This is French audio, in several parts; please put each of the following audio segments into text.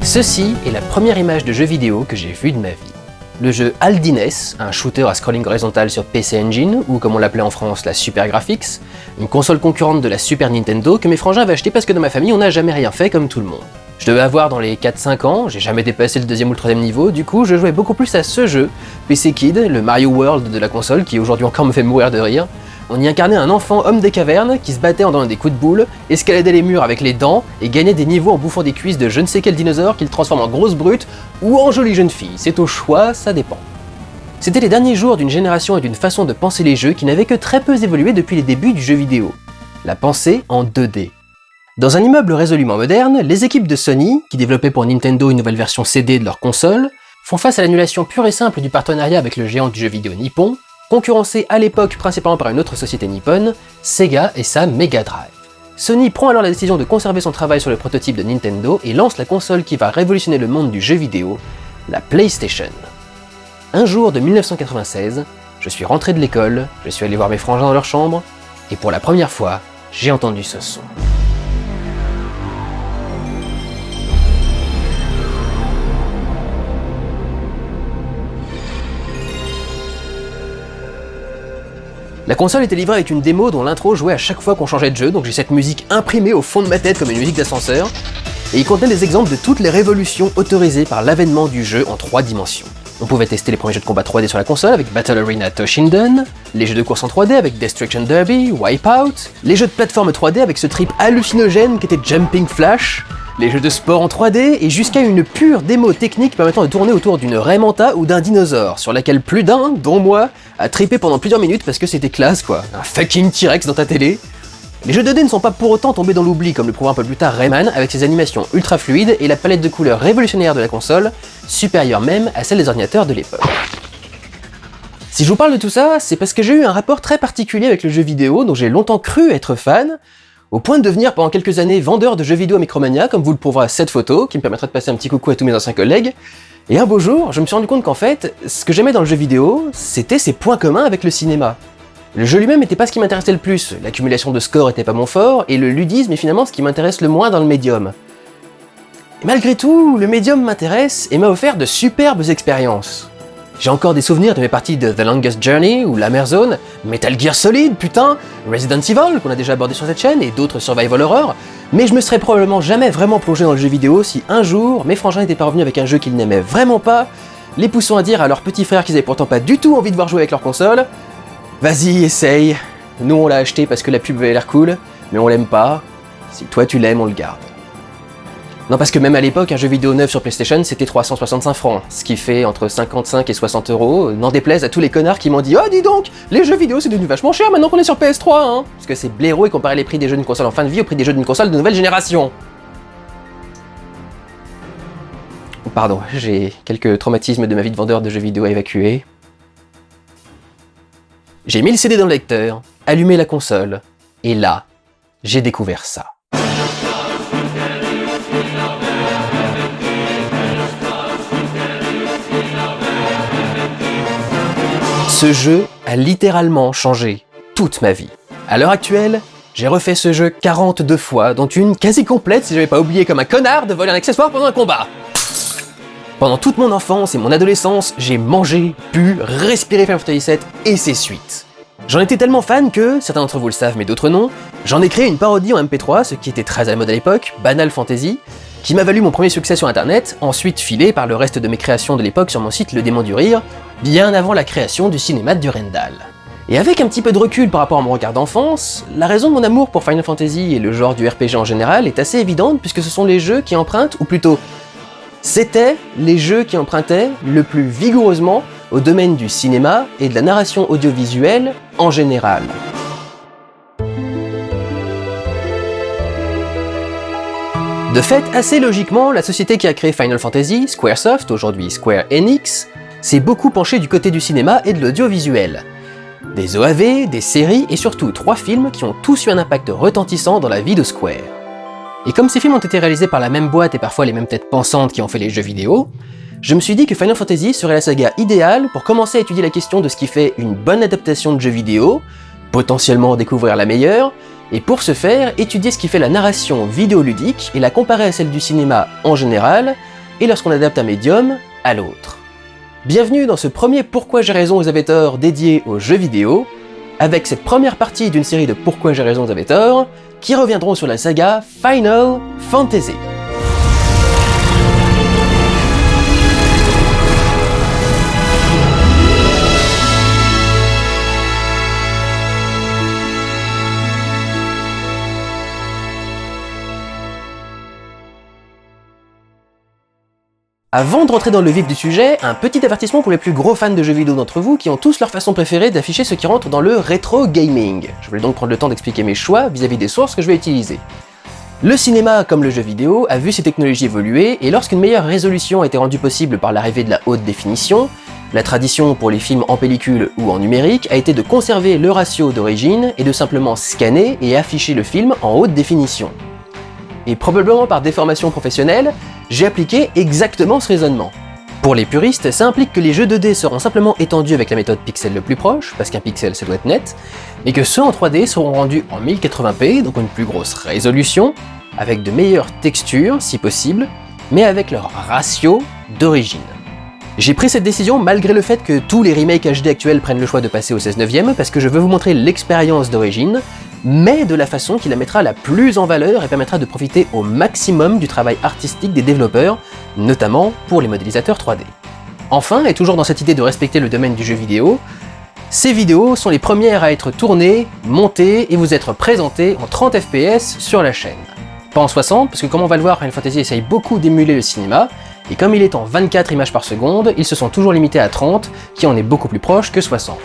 Ceci est la première image de jeu vidéo que j'ai vue de ma vie. Le jeu Aldines, un shooter à scrolling horizontal sur PC Engine, ou comme on l'appelait en France la Super Graphics, une console concurrente de la Super Nintendo que mes frangins avaient acheté parce que dans ma famille on n'a jamais rien fait comme tout le monde. Je devais avoir dans les 4-5 ans, j'ai jamais dépassé le 2e ou le 3e niveau, du coup je jouais beaucoup plus à ce jeu, PC Kid, le Mario World de la console qui aujourd'hui encore me fait mourir de rire. On y incarnait un enfant homme des cavernes qui se battait en donnant des coups de boule, escaladait les murs avec les dents et gagnait des niveaux en bouffant des cuisses de je ne sais quel dinosaure qu'il transforme en grosse brute ou en jolie jeune fille, c'est au choix, ça dépend. C'était les derniers jours d'une génération et d'une façon de penser les jeux qui n'avaient que très peu évolué depuis les débuts du jeu vidéo. La pensée en 2D. Dans un immeuble résolument moderne, les équipes de Sony, qui développaient pour Nintendo une nouvelle version CD de leur console, font face à l'annulation pure et simple du partenariat avec le géant du jeu vidéo Nippon, concurrencé à l'époque principalement par une autre société nippone, Sega et sa Mega Drive. Sony prend alors la décision de conserver son travail sur le prototype de Nintendo et lance la console qui va révolutionner le monde du jeu vidéo, la PlayStation. Un jour de 1996, je suis rentré de l'école, je suis allé voir mes frangins dans leur chambre, et pour la première fois, j'ai entendu ce son. La console était livrée avec une démo dont l'intro jouait à chaque fois qu'on changeait de jeu, donc j'ai cette musique imprimée au fond de ma tête comme une musique d'ascenseur, et il contenait des exemples de toutes les révolutions autorisées par l'avènement du jeu en 3 dimensions. On pouvait tester les premiers jeux de combat 3D sur la console avec Battle Arena Toshinden, les jeux de course en 3D avec Destruction Derby, Wipeout, les jeux de plateforme 3D avec ce trip hallucinogène qui était Jumping Flash, les jeux de sport en 3D, et jusqu'à une pure démo technique permettant de tourner autour d'une raie manta ou d'un dinosaure, sur laquelle plus d'un, dont moi, a trippé pendant plusieurs minutes parce que c'était classe quoi, un fucking T-Rex dans ta télé. Les jeux 2D ne sont pas pour autant tombés dans l'oubli comme le prouve un peu plus tard Rayman avec ses animations ultra fluides et la palette de couleurs révolutionnaire de la console, supérieure même à celle des ordinateurs de l'époque. Si je vous parle de tout ça, c'est parce que j'ai eu un rapport très particulier avec le jeu vidéo dont j'ai longtemps cru être fan, au point de devenir pendant quelques années vendeur de jeux vidéo à Micromania, comme vous le prouverez à cette photo, qui me permettra de passer un petit coucou à tous mes anciens collègues. Et un beau jour, je me suis rendu compte qu'en fait, ce que j'aimais dans le jeu vidéo, c'était ses points communs avec le cinéma. Le jeu lui-même n'était pas ce qui m'intéressait le plus, l'accumulation de scores était pas mon fort, et le ludisme est finalement ce qui m'intéresse le moins dans le médium. Et malgré tout, le médium m'intéresse et m'a offert de superbes expériences. J'ai encore des souvenirs de mes parties de The Longest Journey ou La Mer Zone, Metal Gear Solid, putain, Resident Evil, qu'on a déjà abordé sur cette chaîne, et d'autres survival horror, mais je me serais probablement jamais vraiment plongé dans le jeu vidéo si un jour, mes frangins n'étaient pas revenus avec un jeu qu'ils n'aimaient vraiment pas, les poussant à dire à leurs petits frères qu'ils avaient pourtant pas du tout envie de voir jouer avec leur console. Vas-y, essaye, nous on l'a acheté parce que la pub avait l'air cool, mais on l'aime pas, si toi tu l'aimes on le garde. Non, parce que même à l'époque, un jeu vidéo neuf sur PlayStation, c'était 365 francs, ce qui fait entre 55 et 60 €, n'en déplaise à tous les connards qui m'ont dit « Oh, dis donc, les jeux vidéo c'est devenu vachement cher maintenant qu'on est sur PS3, hein !» Parce que c'est blaireau et comparer les prix des jeux d'une console en fin de vie au prix des jeux d'une console de nouvelle génération. Pardon, j'ai quelques traumatismes de ma vie de vendeur de jeux vidéo à évacuer. J'ai mis le CD dans le lecteur, allumé la console, et là, j'ai découvert ça. Ce jeu a littéralement changé toute ma vie. À l'heure actuelle, j'ai refait ce jeu 42 fois, dont une quasi complète si j'avais pas oublié comme un connard de voler un accessoire pendant un combat. Pendant toute mon enfance et mon adolescence, j'ai mangé, bu, respiré Final Fantasy VII et ses suites. J'en étais tellement fan que, certains d'entre vous le savent mais d'autres non, j'en ai créé une parodie en MP3, ce qui était très à la mode à l'époque, Banal Fantasy, qui m'a valu mon premier succès sur internet, ensuite filé par le reste de mes créations de l'époque sur mon site Le Démon du Rire, bien avant la création du cinéma de Durandal. Et avec un petit peu de recul par rapport à mon regard d'enfance, la raison de mon amour pour Final Fantasy et le genre du RPG en général est assez évidente puisque ce sont les jeux qui empruntent, ou plutôt, c'était les jeux qui empruntaient le plus vigoureusement au domaine du cinéma et de la narration audiovisuelle en général. De fait, assez logiquement, la société qui a créé Final Fantasy, Squaresoft, aujourd'hui Square Enix, s'est beaucoup penchée du côté du cinéma et de l'audiovisuel. Des OAV, des séries et surtout 3 films qui ont tous eu un impact retentissant dans la vie de Square. Et comme ces films ont été réalisés par la même boîte et parfois les mêmes têtes pensantes qui ont fait les jeux vidéo, je me suis dit que Final Fantasy serait la saga idéale pour commencer à étudier la question de ce qui fait une bonne adaptation de jeu vidéo, potentiellement découvrir la meilleure, et pour ce faire, étudier ce qui fait la narration vidéoludique et la comparer à celle du cinéma en général, et lorsqu'on adapte un médium à l'autre. Bienvenue dans ce premier Pourquoi j'ai raison, vous avez tort dédié aux jeux vidéo, avec cette première partie d'une série de Pourquoi j'ai raison, vous avez tort, qui reviendront sur la saga Final Fantasy. Avant de rentrer dans le vif du sujet, un petit avertissement pour les plus gros fans de jeux vidéo d'entre vous qui ont tous leur façon préférée d'afficher ce qui rentre dans le rétro gaming. Je vais donc prendre le temps d'expliquer mes choix vis-à-vis des sources que je vais utiliser. Le cinéma, comme le jeu vidéo, a vu ses technologies évoluer, et lorsqu'une meilleure résolution a été rendue possible par l'arrivée de la haute définition, la tradition pour les films en pellicule ou en numérique a été de conserver le ratio d'origine et de simplement scanner et afficher le film en haute définition. Et probablement par déformation professionnelle, j'ai appliqué exactement ce raisonnement. Pour les puristes, ça implique que les jeux 2D seront simplement étendus avec la méthode pixel le plus proche, parce qu'un pixel ça doit être net, et que ceux en 3D seront rendus en 1080p, donc une plus grosse résolution, avec de meilleures textures si possible, mais avec leur ratio d'origine. J'ai pris cette décision malgré le fait que tous les remakes HD actuels prennent le choix de passer au 16:9, parce que je veux vous montrer l'expérience d'origine, mais de la façon qui la mettra la plus en valeur et permettra de profiter au maximum du travail artistique des développeurs, notamment pour les modélisateurs 3D. Enfin, et toujours dans cette idée de respecter le domaine du jeu vidéo, ces vidéos sont les premières à être tournées, montées et vous être présentées en 30 fps sur la chaîne. Pas en 60, parce que comme on va le voir, Final Fantasy essaye beaucoup d'émuler le cinéma, et comme il est en 24 images par seconde, ils se sont toujours limités à 30, qui en est beaucoup plus proche que 60.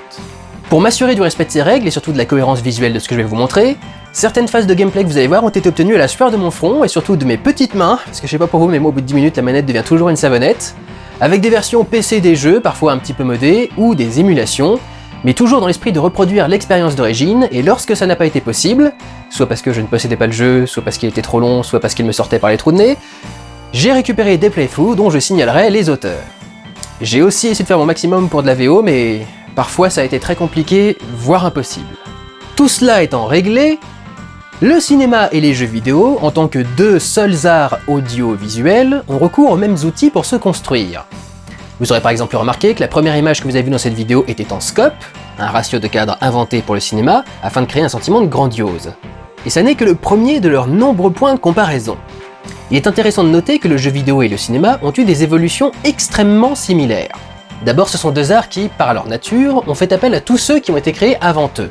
Pour m'assurer du respect de ces règles et surtout de la cohérence visuelle de ce que je vais vous montrer, certaines phases de gameplay que vous allez voir ont été obtenues à la sueur de mon front et surtout de mes petites mains, parce que je sais pas pour vous mais moi au bout de 10 minutes la manette devient toujours une savonnette, avec des versions PC des jeux, parfois un petit peu modées, ou des émulations, mais toujours dans l'esprit de reproduire l'expérience d'origine, et lorsque ça n'a pas été possible, soit parce que je ne possédais pas le jeu, soit parce qu'il était trop long, soit parce qu'il me sortait par les trous de nez, j'ai récupéré des playthroughs dont je signalerai les auteurs. J'ai aussi essayé de faire mon maximum pour de la VO, mais parfois ça a été très compliqué, voire impossible. Tout cela étant réglé, le cinéma et les jeux vidéo, en tant que deux seuls arts audiovisuels, ont recours aux mêmes outils pour se construire. Vous aurez par exemple remarqué que la première image que vous avez vue dans cette vidéo était en scope, un ratio de cadre inventé pour le cinéma, afin de créer un sentiment de grandiose. Et ça n'est que le premier de leurs nombreux points de comparaison. Il est intéressant de noter que le jeu vidéo et le cinéma ont eu des évolutions extrêmement similaires. D'abord, ce sont deux arts qui, par leur nature, ont fait appel à tous ceux qui ont été créés avant eux.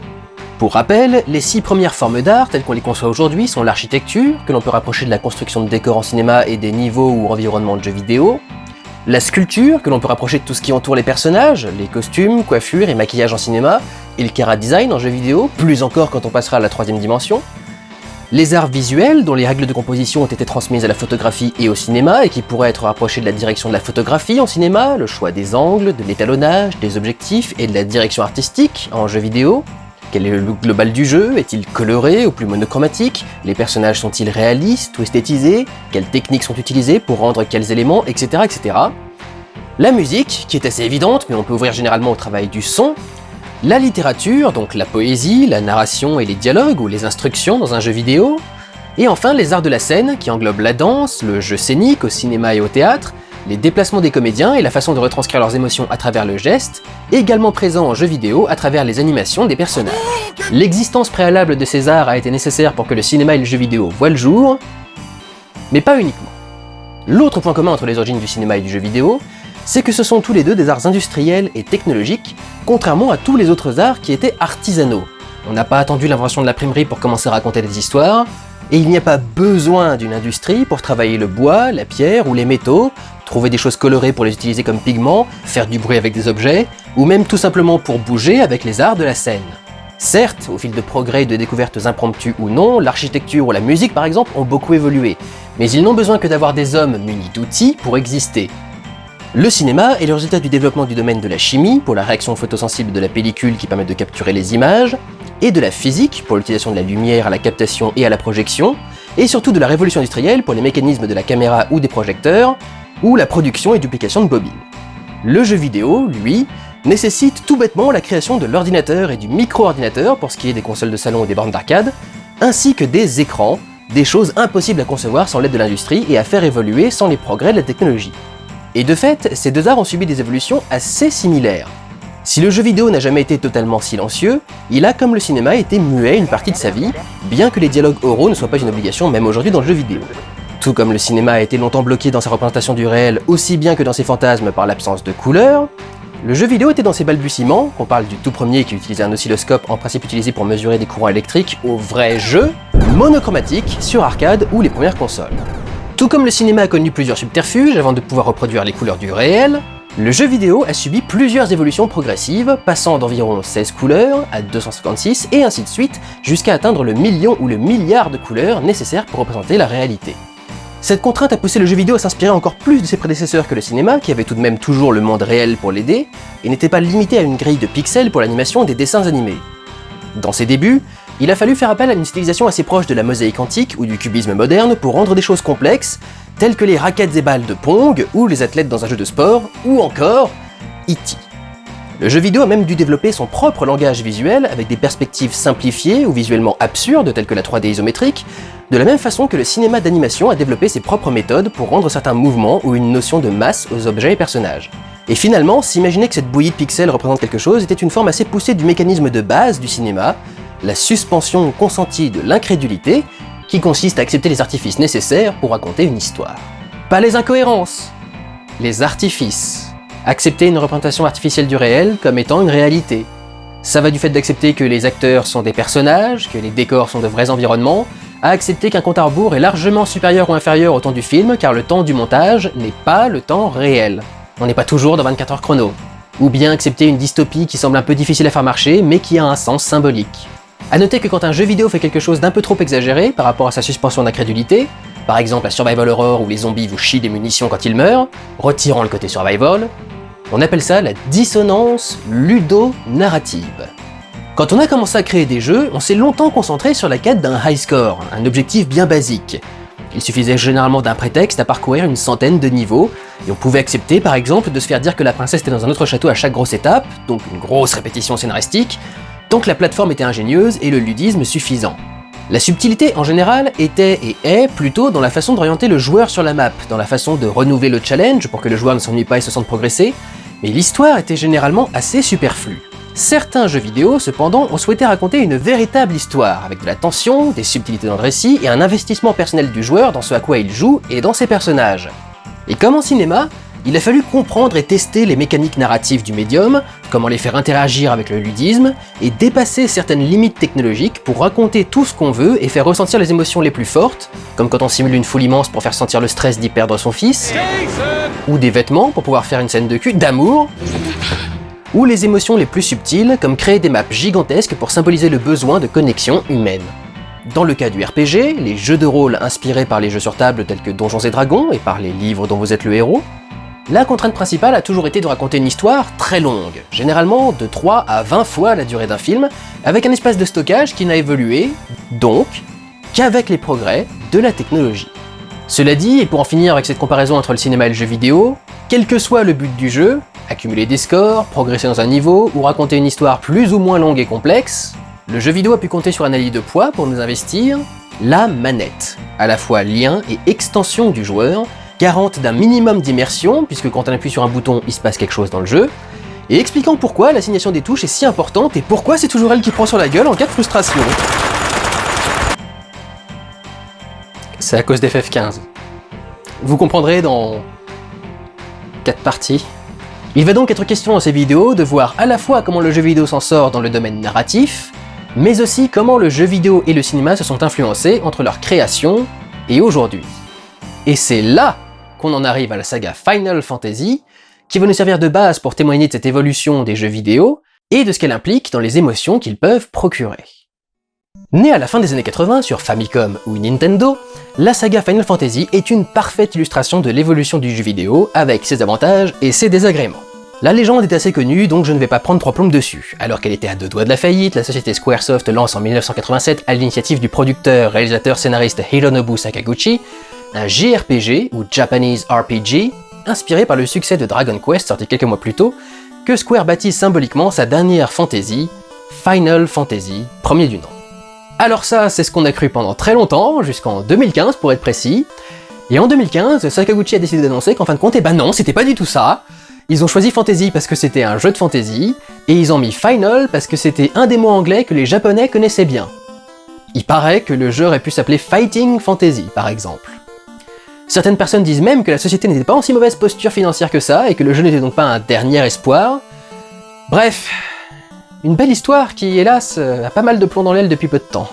Pour rappel, les 6 premières formes d'art, telles qu'on les conçoit aujourd'hui, sont l'architecture, que l'on peut rapprocher de la construction de décors en cinéma et des niveaux ou environnements de jeux vidéo, la sculpture, que l'on peut rapprocher de tout ce qui entoure les personnages, les costumes, coiffures et maquillages en cinéma, et le chara design en jeux vidéo, plus encore quand on passera à la 3e dimension, les arts visuels, dont les règles de composition ont été transmises à la photographie et au cinéma, et qui pourraient être rapprochés de la direction de la photographie en cinéma, le choix des angles, de l'étalonnage, des objectifs et de la direction artistique en jeu vidéo. Quel est le look global du jeu? Est-il coloré ou plus monochromatique? Les personnages sont-ils réalistes ou esthétisés? Quelles techniques sont utilisées pour rendre quels éléments, etc., etc. La musique, qui est assez évidente, mais on peut ouvrir généralement au travail du son. La littérature, donc la poésie, la narration et les dialogues ou les instructions dans un jeu vidéo, et enfin les arts de la scène qui englobent la danse, le jeu scénique au cinéma et au théâtre, les déplacements des comédiens et la façon de retranscrire leurs émotions à travers le geste, également présents en jeu vidéo à travers les animations des personnages. L'existence préalable de ces arts a été nécessaire pour que le cinéma et le jeu vidéo voient le jour, mais pas uniquement. L'autre point commun entre les origines du cinéma et du jeu vidéo, c'est que ce sont tous les deux des arts industriels et technologiques, contrairement à tous les autres arts qui étaient artisanaux. On n'a pas attendu l'invention de l'imprimerie pour commencer à raconter des histoires, et il n'y a pas besoin d'une industrie pour travailler le bois, la pierre ou les métaux, trouver des choses colorées pour les utiliser comme pigments, faire du bruit avec des objets, ou même tout simplement pour bouger avec les arts de la scène. Certes, au fil de progrès et de découvertes impromptues ou non, l'architecture ou la musique par exemple ont beaucoup évolué, mais ils n'ont besoin que d'avoir des hommes munis d'outils pour exister. Le cinéma est le résultat du développement du domaine de la chimie, pour la réaction photosensible de la pellicule qui permet de capturer les images, et de la physique, pour l'utilisation de la lumière à la captation et à la projection, et surtout de la révolution industrielle pour les mécanismes de la caméra ou des projecteurs, ou la production et duplication de bobines. Le jeu vidéo, lui, nécessite tout bêtement la création de l'ordinateur et du micro-ordinateur pour ce qui est des consoles de salon ou des bornes d'arcade, ainsi que des écrans, des choses impossibles à concevoir sans l'aide de l'industrie et à faire évoluer sans les progrès de la technologie. Et de fait, ces deux arts ont subi des évolutions assez similaires. Si le jeu vidéo n'a jamais été totalement silencieux, il a, comme le cinéma, été muet une partie de sa vie, bien que les dialogues oraux ne soient pas une obligation même aujourd'hui dans le jeu vidéo. Tout comme le cinéma a été longtemps bloqué dans sa représentation du réel aussi bien que dans ses fantasmes par l'absence de couleurs, le jeu vidéo était dans ses balbutiements, qu'on parle du tout premier qui utilisait un oscilloscope en principe utilisé pour mesurer des courants électriques, au vrai jeu, monochromatique, sur arcade ou les premières consoles. Tout comme le cinéma a connu plusieurs subterfuges avant de pouvoir reproduire les couleurs du réel, le jeu vidéo a subi plusieurs évolutions progressives, passant d'environ 16 couleurs à 256 et ainsi de suite, jusqu'à atteindre le million ou le milliard de couleurs nécessaires pour représenter la réalité. Cette contrainte a poussé le jeu vidéo à s'inspirer encore plus de ses prédécesseurs que le cinéma, qui avait tout de même toujours le monde réel pour l'aider, et n'était pas limité à une grille de pixels pour l'animation des dessins animés. Dans ses débuts, il a fallu faire appel à une stylisation assez proche de la mosaïque antique ou du cubisme moderne pour rendre des choses complexes, telles que les raquettes et balles de Pong, ou les athlètes dans un jeu de sport, ou encore E.T. Le jeu vidéo a même dû développer son propre langage visuel avec des perspectives simplifiées ou visuellement absurdes telles que la 3D isométrique, de la même façon que le cinéma d'animation a développé ses propres méthodes pour rendre certains mouvements ou une notion de masse aux objets et personnages. Et finalement, s'imaginer que cette bouillie de pixels représente quelque chose était une forme assez poussée du mécanisme de base du cinéma, la suspension consentie de l'incrédulité, qui consiste à accepter les artifices nécessaires pour raconter une histoire. Pas les incohérences, les artifices. Accepter une représentation artificielle du réel comme étant une réalité. Ça va du fait d'accepter que les acteurs sont des personnages, que les décors sont de vrais environnements, à accepter qu'un compte à rebours est largement supérieur ou inférieur au temps du film car le temps du montage n'est pas le temps réel. On n'est pas toujours dans 24 heures chrono. Ou bien accepter une dystopie qui semble un peu difficile à faire marcher mais qui a un sens symbolique. A noter que quand un jeu vidéo fait quelque chose d'un peu trop exagéré par rapport à sa suspension d'incrédulité, par exemple la survival horror où les zombies vous chient des munitions quand ils meurent, retirant le côté survival, on appelle ça la dissonance ludo-narrative. Quand on a commencé à créer des jeux, on s'est longtemps concentré sur la quête d'un high score, un objectif bien basique. Il suffisait généralement d'un prétexte à parcourir une centaine de niveaux, et on pouvait accepter par exemple de se faire dire que la princesse était dans un autre château à chaque grosse étape, donc une grosse répétition scénaristique, tant que la plateforme était ingénieuse et le ludisme suffisant. La subtilité en général était et est plutôt dans la façon d'orienter le joueur sur la map, dans la façon de renouveler le challenge pour que le joueur ne s'ennuie pas et se sente progresser, mais l'histoire était généralement assez superflue. Certains jeux vidéo, cependant, ont souhaité raconter une véritable histoire, avec de la tension, des subtilités dans le récit et un investissement personnel du joueur dans ce à quoi il joue et dans ses personnages. Et comme en cinéma, il a fallu comprendre et tester les mécaniques narratives du médium, comment les faire interagir avec le ludisme, et dépasser certaines limites technologiques pour raconter tout ce qu'on veut et faire ressentir les émotions les plus fortes, comme quand on simule une foule immense pour faire sentir le stress d'y perdre son fils, ou des vêtements pour pouvoir faire une scène de cul, d'amour, ou les émotions les plus subtiles, comme créer des maps gigantesques pour symboliser le besoin de connexion humaine. Dans le cas du RPG, les jeux de rôle inspirés par les jeux sur table tels que Donjons et Dragons et par les livres dont vous êtes le héros, la contrainte principale a toujours été de raconter une histoire très longue, généralement de 3 à 20 fois la durée d'un film, avec un espace de stockage qui n'a évolué, donc, qu'avec les progrès de la technologie. Cela dit, et pour en finir avec cette comparaison entre le cinéma et le jeu vidéo, quel que soit le but du jeu, accumuler des scores, progresser dans un niveau ou raconter une histoire plus ou moins longue et complexe, le jeu vidéo a pu compter sur un allié de poids pour nous investir, la manette, à la fois lien et extension du joueur, garante d'un minimum d'immersion, puisque quand on appuie sur un bouton, il se passe quelque chose dans le jeu, et expliquant pourquoi l'assignation des touches est si importante et pourquoi c'est toujours elle qui prend sur la gueule en cas de frustration. C'est à cause d'FF15. Vous comprendrez dans 4 parties. Il va donc être question dans ces vidéos de voir à la fois comment le jeu vidéo s'en sort dans le domaine narratif, mais aussi comment le jeu vidéo et le cinéma se sont influencés entre leur création et aujourd'hui. Et c'est là qu'on en arrive à la saga Final Fantasy, qui va nous servir de base pour témoigner de cette évolution des jeux vidéo et de ce qu'elle implique dans les émotions qu'ils peuvent procurer. Née à la fin des années 80 sur Famicom ou Nintendo, la saga Final Fantasy est une parfaite illustration de l'évolution du jeu vidéo avec ses avantages et ses désagréments. La légende est assez connue, donc je ne vais pas prendre 3 plombes dessus. Alors qu'elle était à 2 doigts de la faillite, la société Squaresoft lance en 1987, à l'initiative du producteur, réalisateur, scénariste Hironobu Sakaguchi, un JRPG, ou Japanese RPG, inspiré par le succès de Dragon Quest sorti quelques mois plus tôt, que Square baptise symboliquement sa dernière fantasy, Final Fantasy, premier du nom. Alors ça, c'est ce qu'on a cru pendant très longtemps, jusqu'en 2015 pour être précis. Et en 2015, Sakaguchi a décidé d'annoncer qu'en fin de compte, eh ben non, c'était pas du tout ça. Ils ont choisi Fantasy parce que c'était un jeu de fantasy, et ils ont mis Final parce que c'était un des mots anglais que les japonais connaissaient bien. Il paraît que le jeu aurait pu s'appeler Fighting Fantasy, par exemple. Certaines personnes disent même que la société n'était pas en si mauvaise posture financière que ça, et que le jeu n'était donc pas un dernier espoir. Bref, une belle histoire qui, hélas, a pas mal de plomb dans l'aile depuis peu de temps.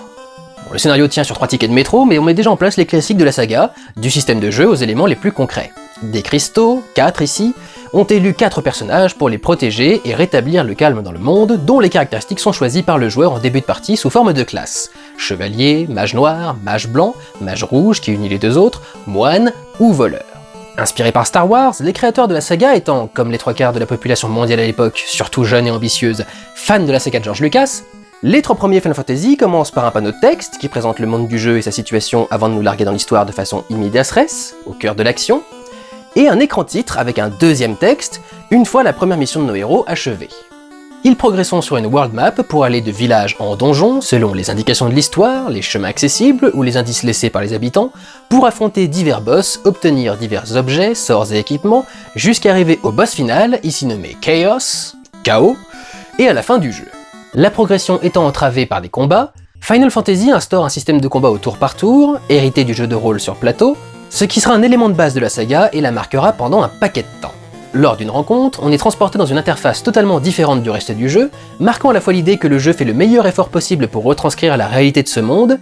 Bon, le scénario tient sur 3 tickets de métro, mais on met déjà en place les classiques de la saga, du système de jeu aux éléments les plus concrets. Des cristaux, 4 ici, ont élu 4 personnages pour les protéger et rétablir le calme dans le monde, dont les caractéristiques sont choisies par le joueur en début de partie sous forme de classes. Chevalier, mage noir, mage blanc, mage rouge qui unit les 2 autres, moine ou voleur. Inspiré par Star Wars, les créateurs de la saga étant, comme les 3/4 de la population mondiale à l'époque, surtout jeune et ambitieuse, fans de la saga de George Lucas, les 3 premiers Final Fantasy commencent par un panneau de texte qui présente le monde du jeu et sa situation avant de nous larguer dans l'histoire de façon immédiate res, au cœur de l'action, et un écran titre avec un deuxième texte, une fois la première mission de nos héros achevée. Ils progresseront sur une world map pour aller de village en donjon, selon les indications de l'histoire, les chemins accessibles ou les indices laissés par les habitants, pour affronter divers boss, obtenir divers objets, sorts et équipements, jusqu'à arriver au boss final, ici nommé Chaos, Chaos, et à la fin du jeu. La progression étant entravée par des combats, Final Fantasy instaure un système de combat au tour par tour, hérité du jeu de rôle sur plateau, ce qui sera un élément de base de la saga et la marquera pendant un paquet de temps. Lors d'une rencontre, on est transporté dans une interface totalement différente du reste du jeu, marquant à la fois l'idée que le jeu fait le meilleur effort possible pour retranscrire la réalité de ce monde,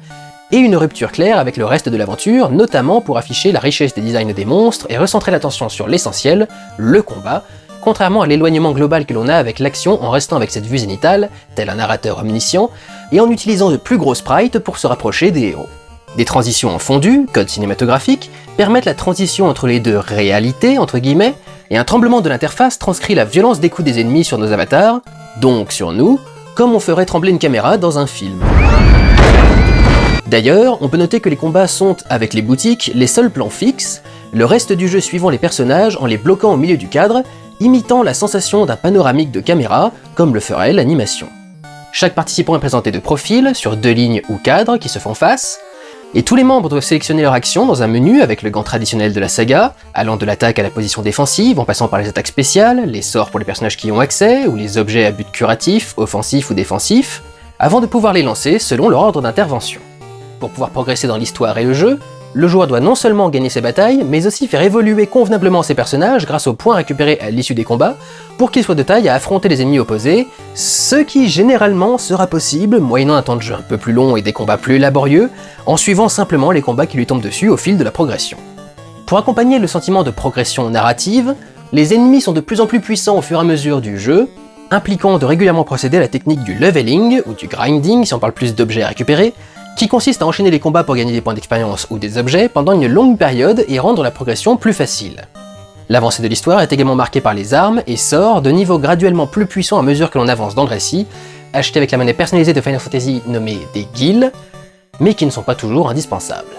et une rupture claire avec le reste de l'aventure, notamment pour afficher la richesse des designs des monstres et recentrer l'attention sur l'essentiel, le combat, contrairement à l'éloignement global que l'on a avec l'action en restant avec cette vue zénitale, tel un narrateur omniscient, et en utilisant de plus gros sprites pour se rapprocher des héros. Des transitions en fondu, code cinématographique, permettent la transition entre les deux réalités, entre guillemets, et un tremblement de l'interface transcrit la violence des coups des ennemis sur nos avatars, donc sur nous, comme on ferait trembler une caméra dans un film. D'ailleurs, on peut noter que les combats sont, avec les boutiques, les seuls plans fixes, le reste du jeu suivant les personnages en les bloquant au milieu du cadre, imitant la sensation d'un panoramique de caméra, comme le ferait l'animation. Chaque participant est présenté de profil, sur 2 lignes ou cadres qui se font face, et tous les membres doivent sélectionner leur action dans un menu avec le gant traditionnel de la saga, allant de l'attaque à la position défensive, en passant par les attaques spéciales, les sorts pour les personnages qui y ont accès, ou les objets à but curatif, offensif ou défensif, avant de pouvoir les lancer selon leur ordre d'intervention. Pour pouvoir progresser dans l'histoire et le jeu, le joueur doit non seulement gagner ses batailles, mais aussi faire évoluer convenablement ses personnages grâce aux points récupérés à l'issue des combats, pour qu'ils soient de taille à affronter les ennemis opposés, ce qui généralement sera possible, moyennant un temps de jeu un peu plus long et des combats plus laborieux, en suivant simplement les combats qui lui tombent dessus au fil de la progression. Pour accompagner le sentiment de progression narrative, les ennemis sont de plus en plus puissants au fur et à mesure du jeu, impliquant de régulièrement procéder à la technique du leveling, ou du grinding si on parle plus d'objets à récupérer, qui consiste à enchaîner les combats pour gagner des points d'expérience ou des objets pendant une longue période et rendre la progression plus facile. L'avancée de l'histoire est également marquée par les armes et sorts de niveau graduellement plus puissants à mesure que l'on avance dans le récit, achetés avec la monnaie personnalisée de Final Fantasy nommée des guilds, mais qui ne sont pas toujours indispensables.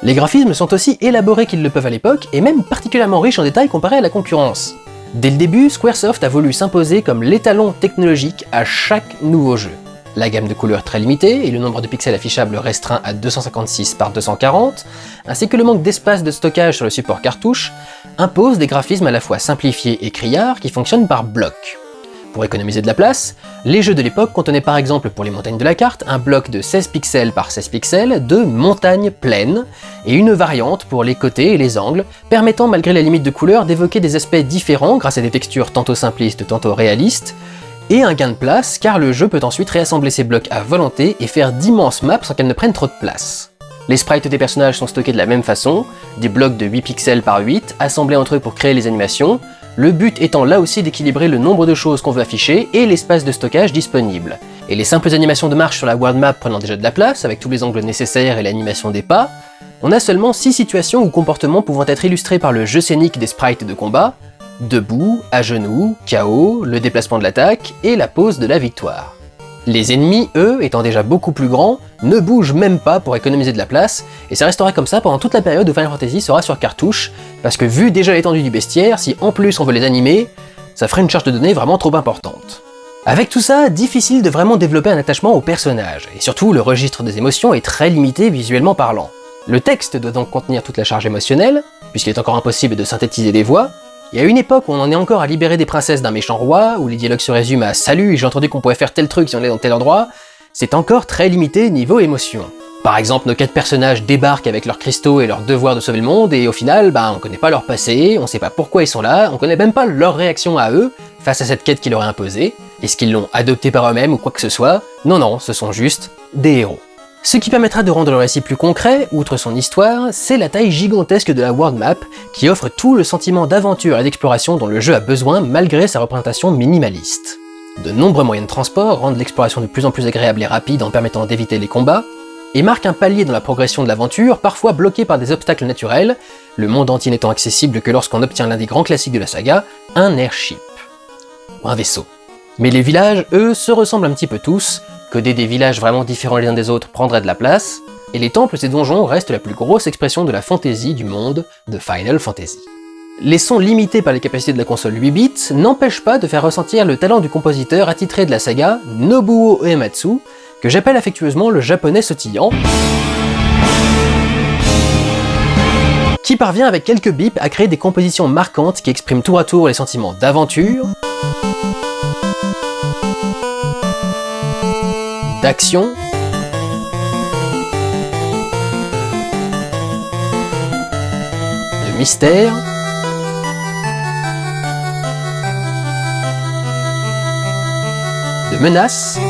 Les graphismes sont aussi élaborés qu'ils le peuvent à l'époque et même particulièrement riches en détails comparés à la concurrence. Dès le début, Squaresoft a voulu s'imposer comme l'étalon technologique à chaque nouveau jeu. La gamme de couleurs très limitée et le nombre de pixels affichables restreint à 256 par 240, ainsi que le manque d'espace de stockage sur le support cartouche, imposent des graphismes à la fois simplifiés et criards qui fonctionnent par blocs. Pour économiser de la place, les jeux de l'époque contenaient par exemple pour les montagnes de la carte un bloc de 16 pixels par 16 pixels de montagnes pleines, et une variante pour les côtés et les angles, permettant malgré la limite de couleur d'évoquer des aspects différents grâce à des textures tantôt simplistes tantôt réalistes, et un gain de place car le jeu peut ensuite réassembler ses blocs à volonté et faire d'immenses maps sans qu'elles ne prennent trop de place. Les sprites des personnages sont stockés de la même façon, des blocs de 8 pixels par 8, assemblés entre eux pour créer les animations, le but étant là aussi d'équilibrer le nombre de choses qu'on veut afficher et l'espace de stockage disponible. Et les simples animations de marche sur la world map prenant déjà de la place, avec tous les angles nécessaires et l'animation des pas, on a seulement 6 situations ou comportements pouvant être illustrés par le jeu scénique des sprites de combat, debout, à genoux, KO, le déplacement de l'attaque et la pose de la victoire. Les ennemis, eux, étant déjà beaucoup plus grands, ne bougent même pas pour économiser de la place, et ça restera comme ça pendant toute la période où Final Fantasy sera sur cartouche, parce que vu déjà l'étendue du bestiaire, si en plus on veut les animer, ça ferait une charge de données vraiment trop importante. Avec tout ça, difficile de vraiment développer un attachement au personnage, et surtout le registre des émotions est très limité visuellement parlant. Le texte doit donc contenir toute la charge émotionnelle, puisqu'il est encore impossible de synthétiser des voix, et à une époque où on en est encore à libérer des princesses d'un méchant roi, où les dialogues se résument à « Salut, j'ai entendu qu'on pouvait faire tel truc si on est dans tel endroit », c'est encore très limité niveau émotion. Par exemple, nos 4 personnages débarquent avec leurs cristaux et leur devoir de sauver le monde, et au final, on connaît pas leur passé, on sait pas pourquoi ils sont là, on connaît même pas leur réaction à eux, face à cette quête qui leur est imposée, est-ce qu'ils l'ont adopté par eux-mêmes ou quoi que ce soit, non, ce sont juste des héros. Ce qui permettra de rendre le récit plus concret, outre son histoire, c'est la taille gigantesque de la world map, qui offre tout le sentiment d'aventure et d'exploration dont le jeu a besoin malgré sa représentation minimaliste. De nombreux moyens de transport rendent l'exploration de plus en plus agréable et rapide en permettant d'éviter les combats, et marquent un palier dans la progression de l'aventure, parfois bloqué par des obstacles naturels, le monde entier n'étant accessible que lorsqu'on obtient l'un des grands classiques de la saga, un airship. Ou un vaisseau. Mais les villages, eux, se ressemblent un petit peu tous, coder des villages vraiment différents les uns des autres prendrait de la place, et les temples et donjons restent la plus grosse expression de la fantaisie du monde de Final Fantasy. Les sons limités par les capacités de la console 8 bits n'empêchent pas de faire ressentir le talent du compositeur attitré de la saga, Nobuo Uematsu, que j'appelle affectueusement le japonais sautillant, qui parvient avec quelques bips à créer des compositions marquantes qui expriment tour à tour les sentiments d'aventure, d'action, de mystère, de menace,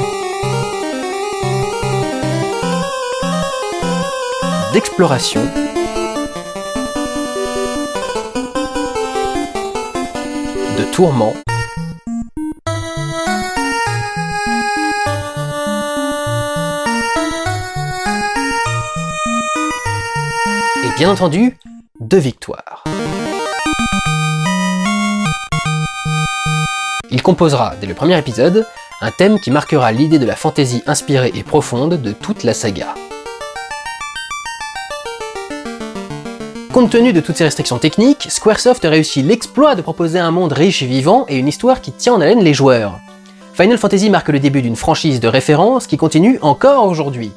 d'exploration, de tourment, et bien entendu, de victoire. Il composera, dès le premier épisode, un thème qui marquera l'idée de la fantaisie inspirée et profonde de toute la saga. Compte tenu de toutes ces restrictions techniques, Squaresoft réussit l'exploit de proposer un monde riche et vivant et une histoire qui tient en haleine les joueurs. Final Fantasy marque le début d'une franchise de référence qui continue encore aujourd'hui.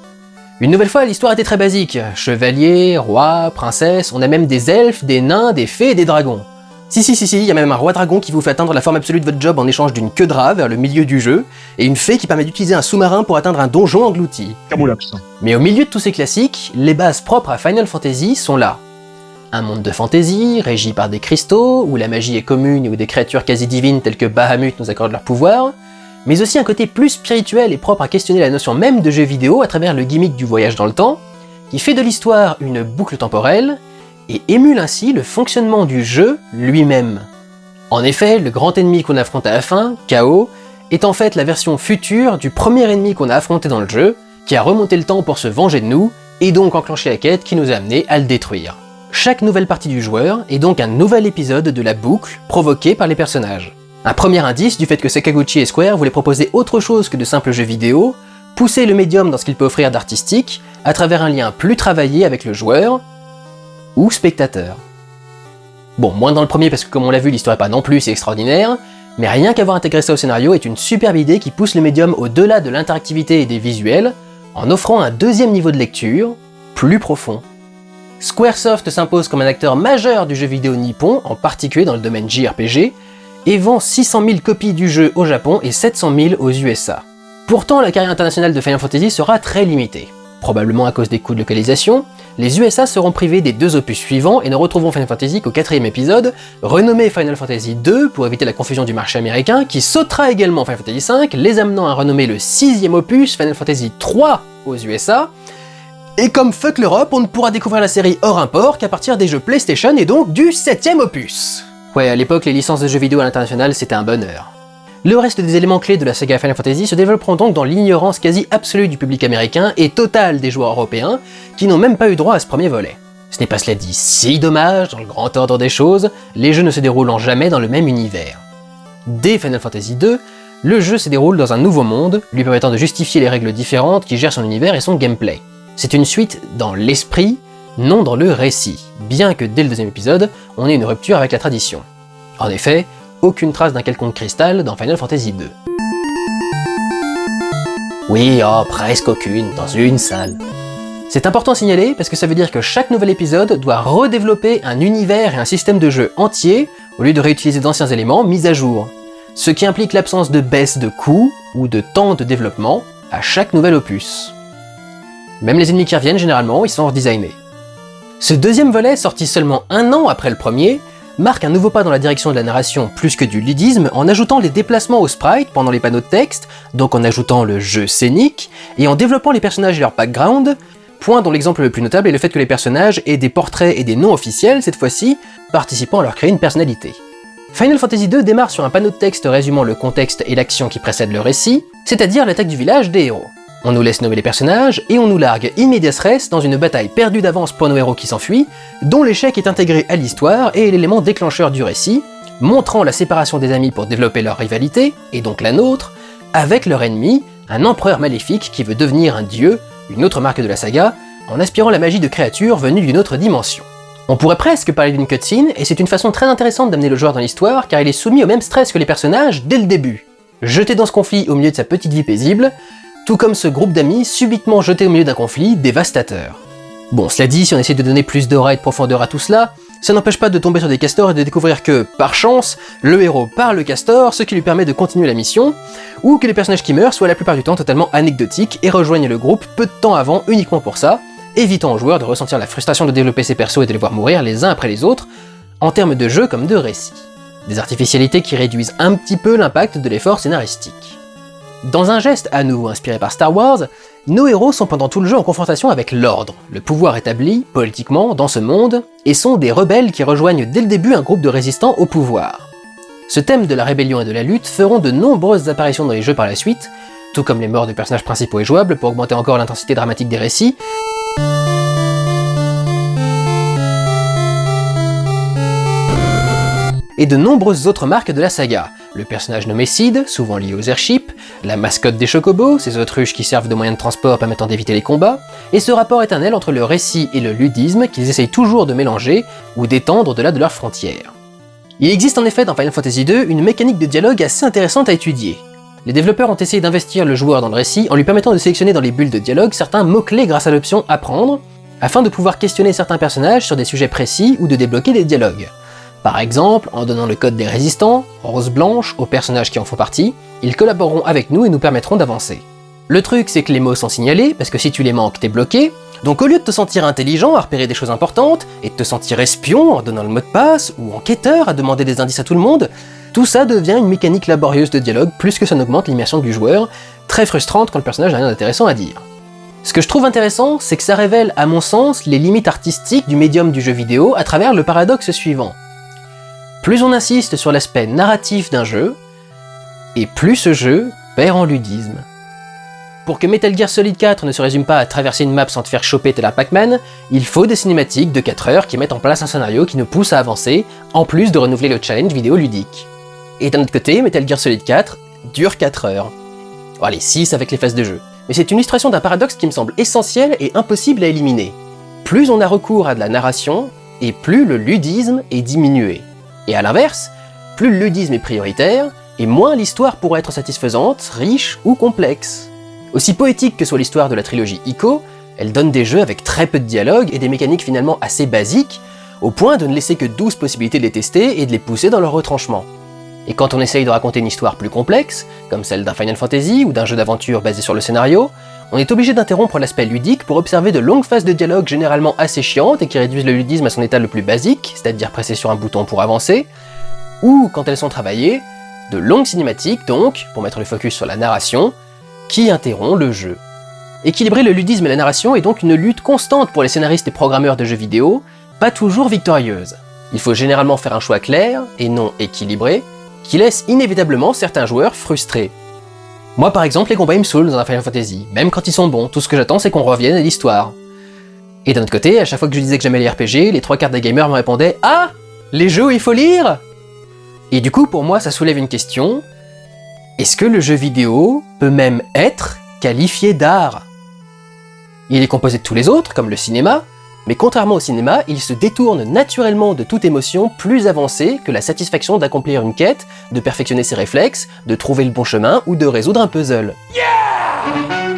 Une nouvelle fois, l'histoire était très basique. Chevalier, roi, princesse, on a même des elfes, des nains, des fées et des dragons. Si, il y a même un roi dragon qui vous fait atteindre la forme absolue de votre job en échange d'une queue de rat vers le milieu du jeu, et une fée qui permet d'utiliser un sous-marin pour atteindre un donjon englouti. Mais au milieu de tous ces classiques, les bases propres à Final Fantasy sont là. Un monde de fantasy, régi par des cristaux, où la magie est commune et où des créatures quasi divines telles que Bahamut nous accordent leur pouvoir, mais aussi un côté plus spirituel et propre à questionner la notion même de jeu vidéo à travers le gimmick du voyage dans le temps, qui fait de l'histoire une boucle temporelle, et émule ainsi le fonctionnement du jeu lui-même. En effet, le grand ennemi qu'on affronte à la fin, Chaos, est en fait la version future du premier ennemi qu'on a affronté dans le jeu, qui a remonté le temps pour se venger de nous, et donc enclencher la quête qui nous a amené à le détruire. Chaque nouvelle partie du joueur est donc un nouvel épisode de la boucle provoquée par les personnages. Un premier indice du fait que Sakaguchi et Square voulaient proposer autre chose que de simples jeux vidéo, pousser le médium dans ce qu'il peut offrir d'artistique, à travers un lien plus travaillé avec le joueur, ou spectateur. Bon, moins dans le premier parce que comme on l'a vu, l'histoire est pas non plus si extraordinaire, mais rien qu'avoir intégré ça au scénario est une superbe idée qui pousse le médium au-delà de l'interactivité et des visuels, en offrant un deuxième niveau de lecture, plus profond. Squaresoft s'impose comme un acteur majeur du jeu vidéo nippon, en particulier dans le domaine JRPG, et vend 600 000 copies du jeu au Japon et 700 000 aux USA. Pourtant, la carrière internationale de Final Fantasy sera très limitée. Probablement à cause des coûts de localisation, les USA seront privés des 2 opus suivants et ne retrouveront Final Fantasy qu'au 4e épisode, renommé Final Fantasy II pour éviter la confusion du marché américain, qui sautera également Final Fantasy V, les amenant à renommer le 6e opus Final Fantasy III aux USA. Et comme fuck l'Europe, on ne pourra découvrir la série hors import qu'à partir des jeux PlayStation et donc du 7e opus. Ouais, à l'époque, les licences de jeux vidéo à l'international, c'était un bonheur. Le reste des éléments clés de la saga Final Fantasy se développeront donc dans l'ignorance quasi absolue du public américain et totale des joueurs européens, qui n'ont même pas eu droit à ce premier volet. Ce n'est pas cela dit si dommage, dans le grand ordre des choses, les jeux ne se déroulant jamais dans le même univers. Dès Final Fantasy II, le jeu se déroule dans un nouveau monde, lui permettant de justifier les règles différentes qui gèrent son univers et son gameplay. C'est une suite dans l'esprit, non dans le récit, bien que dès le 2e épisode, on ait une rupture avec la tradition. En effet, aucune trace d'un quelconque cristal dans Final Fantasy II. Oui, oh, presque aucune, dans une salle. C'est important à signaler parce que ça veut dire que chaque nouvel épisode doit redévelopper un univers et un système de jeu entier au lieu de réutiliser d'anciens éléments mis à jour. Ce qui implique l'absence de baisse de coûts ou de temps de développement à chaque nouvel opus. Même les ennemis qui reviennent, généralement, ils sont redesignés. Ce deuxième volet, sorti seulement 1 an après le premier, marque un nouveau pas dans la direction de la narration plus que du ludisme en ajoutant les déplacements aux sprites pendant les panneaux de texte, donc en ajoutant le jeu scénique, et en développant les personnages et leur background, point dont l'exemple le plus notable est le fait que les personnages aient des portraits et des noms officiels, cette fois-ci, participant à leur créer une personnalité. Final Fantasy II démarre sur un panneau de texte résumant le contexte et l'action qui précède le récit, c'est-à-dire l'attaque du village des héros. On nous laisse nommer les personnages, et on nous largue in medias res dans une bataille perdue d'avance pour nos héros qui s'enfuient, dont l'échec est intégré à l'histoire et est l'élément déclencheur du récit, montrant la séparation des amis pour développer leur rivalité, et donc la nôtre, avec leur ennemi, un empereur maléfique qui veut devenir un dieu, une autre marque de la saga, en aspirant la magie de créatures venues d'une autre dimension. On pourrait presque parler d'une cutscene, et c'est une façon très intéressante d'amener le joueur dans l'histoire, car il est soumis au même stress que les personnages dès le début. Jeté dans ce conflit au milieu de sa petite vie paisible, tout comme ce groupe d'amis subitement jeté au milieu d'un conflit dévastateur. Bon, cela dit, si on essaie de donner plus d'aura et de profondeur à tout cela, ça n'empêche pas de tomber sur des castors et de découvrir que, par chance, le héros parle le castor, ce qui lui permet de continuer la mission, ou que les personnages qui meurent soient la plupart du temps totalement anecdotiques et rejoignent le groupe peu de temps avant uniquement pour ça, évitant aux joueurs de ressentir la frustration de développer ses persos et de les voir mourir les uns après les autres, en termes de jeu comme de récit. Des artificialités qui réduisent un petit peu l'impact de l'effort scénaristique. Dans un geste à nouveau inspiré par Star Wars, nos héros sont pendant tout le jeu en confrontation avec l'ordre, le pouvoir établi, politiquement, dans ce monde, et sont des rebelles qui rejoignent dès le début un groupe de résistants au pouvoir. Ce thème de la rébellion et de la lutte feront de nombreuses apparitions dans les jeux par la suite, tout comme les morts de personnages principaux et jouables pour augmenter encore l'intensité dramatique des récits, et de nombreuses autres marques de la saga. Le personnage nommé Sid, souvent lié aux airships, la mascotte des chocobos, ces autruches qui servent de moyen de transport permettant d'éviter les combats, et ce rapport éternel entre le récit et le ludisme qu'ils essayent toujours de mélanger ou d'étendre au-delà de leurs frontières. Il existe en effet dans Final Fantasy II une mécanique de dialogue assez intéressante à étudier. Les développeurs ont essayé d'investir le joueur dans le récit en lui permettant de sélectionner dans les bulles de dialogue certains mots-clés grâce à l'option Apprendre, afin de pouvoir questionner certains personnages sur des sujets précis ou de débloquer des dialogues. Par exemple, en donnant le code des résistants, rose-blanche, aux personnages qui en font partie, ils collaboreront avec nous et nous permettront d'avancer. Le truc, c'est que les mots sont signalés, parce que si tu les manques, t'es bloqué, donc au lieu de te sentir intelligent à repérer des choses importantes, et de te sentir espion en donnant le mot de passe, ou enquêteur à demander des indices à tout le monde, tout ça devient une mécanique laborieuse de dialogue plus que ça n'augmente l'immersion du joueur, très frustrante quand le personnage n'a rien d'intéressant à dire. Ce que je trouve intéressant, c'est que ça révèle, à mon sens, les limites artistiques du médium du jeu vidéo à travers le paradoxe suivant. Plus on insiste sur l'aspect narratif d'un jeu, et plus ce jeu perd en ludisme. Pour que Metal Gear Solid 4 ne se résume pas à traverser une map sans te faire choper tel un Pac-Man, il faut des cinématiques de 4 heures qui mettent en place un scénario qui nous pousse à avancer, en plus de renouveler le challenge vidéoludique. Et d'un autre côté, Metal Gear Solid 4 dure 4 heures. Bon, allez, 6 avec les phases de jeu. Mais c'est une illustration d'un paradoxe qui me semble essentiel et impossible à éliminer. Plus on a recours à de la narration, et plus le ludisme est diminué. Et à l'inverse, plus le ludisme est prioritaire, et moins l'histoire pourra être satisfaisante, riche ou complexe. Aussi poétique que soit l'histoire de la trilogie Ico, elle donne des jeux avec très peu de dialogue et des mécaniques finalement assez basiques, au point de ne laisser que 12 possibilités de les tester et de les pousser dans leur retranchement. Et quand on essaye de raconter une histoire plus complexe, comme celle d'un Final Fantasy ou d'un jeu d'aventure basé sur le scénario, on est obligé d'interrompre l'aspect ludique pour observer de longues phases de dialogue généralement assez chiantes et qui réduisent le ludisme à son état le plus basique, c'est-à-dire presser sur un bouton pour avancer, ou, quand elles sont travaillées, de longues cinématiques donc, pour mettre le focus sur la narration, qui interrompt le jeu. Équilibrer le ludisme et la narration est donc une lutte constante pour les scénaristes et programmeurs de jeux vidéo, pas toujours victorieuse. Il faut généralement faire un choix clair, et non équilibré, qui laisse inévitablement certains joueurs frustrés. Moi par exemple, les combats me saoulent dans un Final Fantasy, même quand ils sont bons, tout ce que j'attends c'est qu'on revienne à l'histoire. Et d'un autre côté, à chaque fois que je disais que j'aimais les RPG, les 3/4 des gamers me répondaient « Ah, les jeux où il faut lire !» Et du coup pour moi ça soulève une question, est-ce que le jeu vidéo peut même être qualifié d'art? Il est composé de tous les autres, comme le cinéma, mais contrairement au cinéma, il se détourne naturellement de toute émotion plus avancée que la satisfaction d'accomplir une quête, de perfectionner ses réflexes, de trouver le bon chemin ou de résoudre un puzzle. Yeah!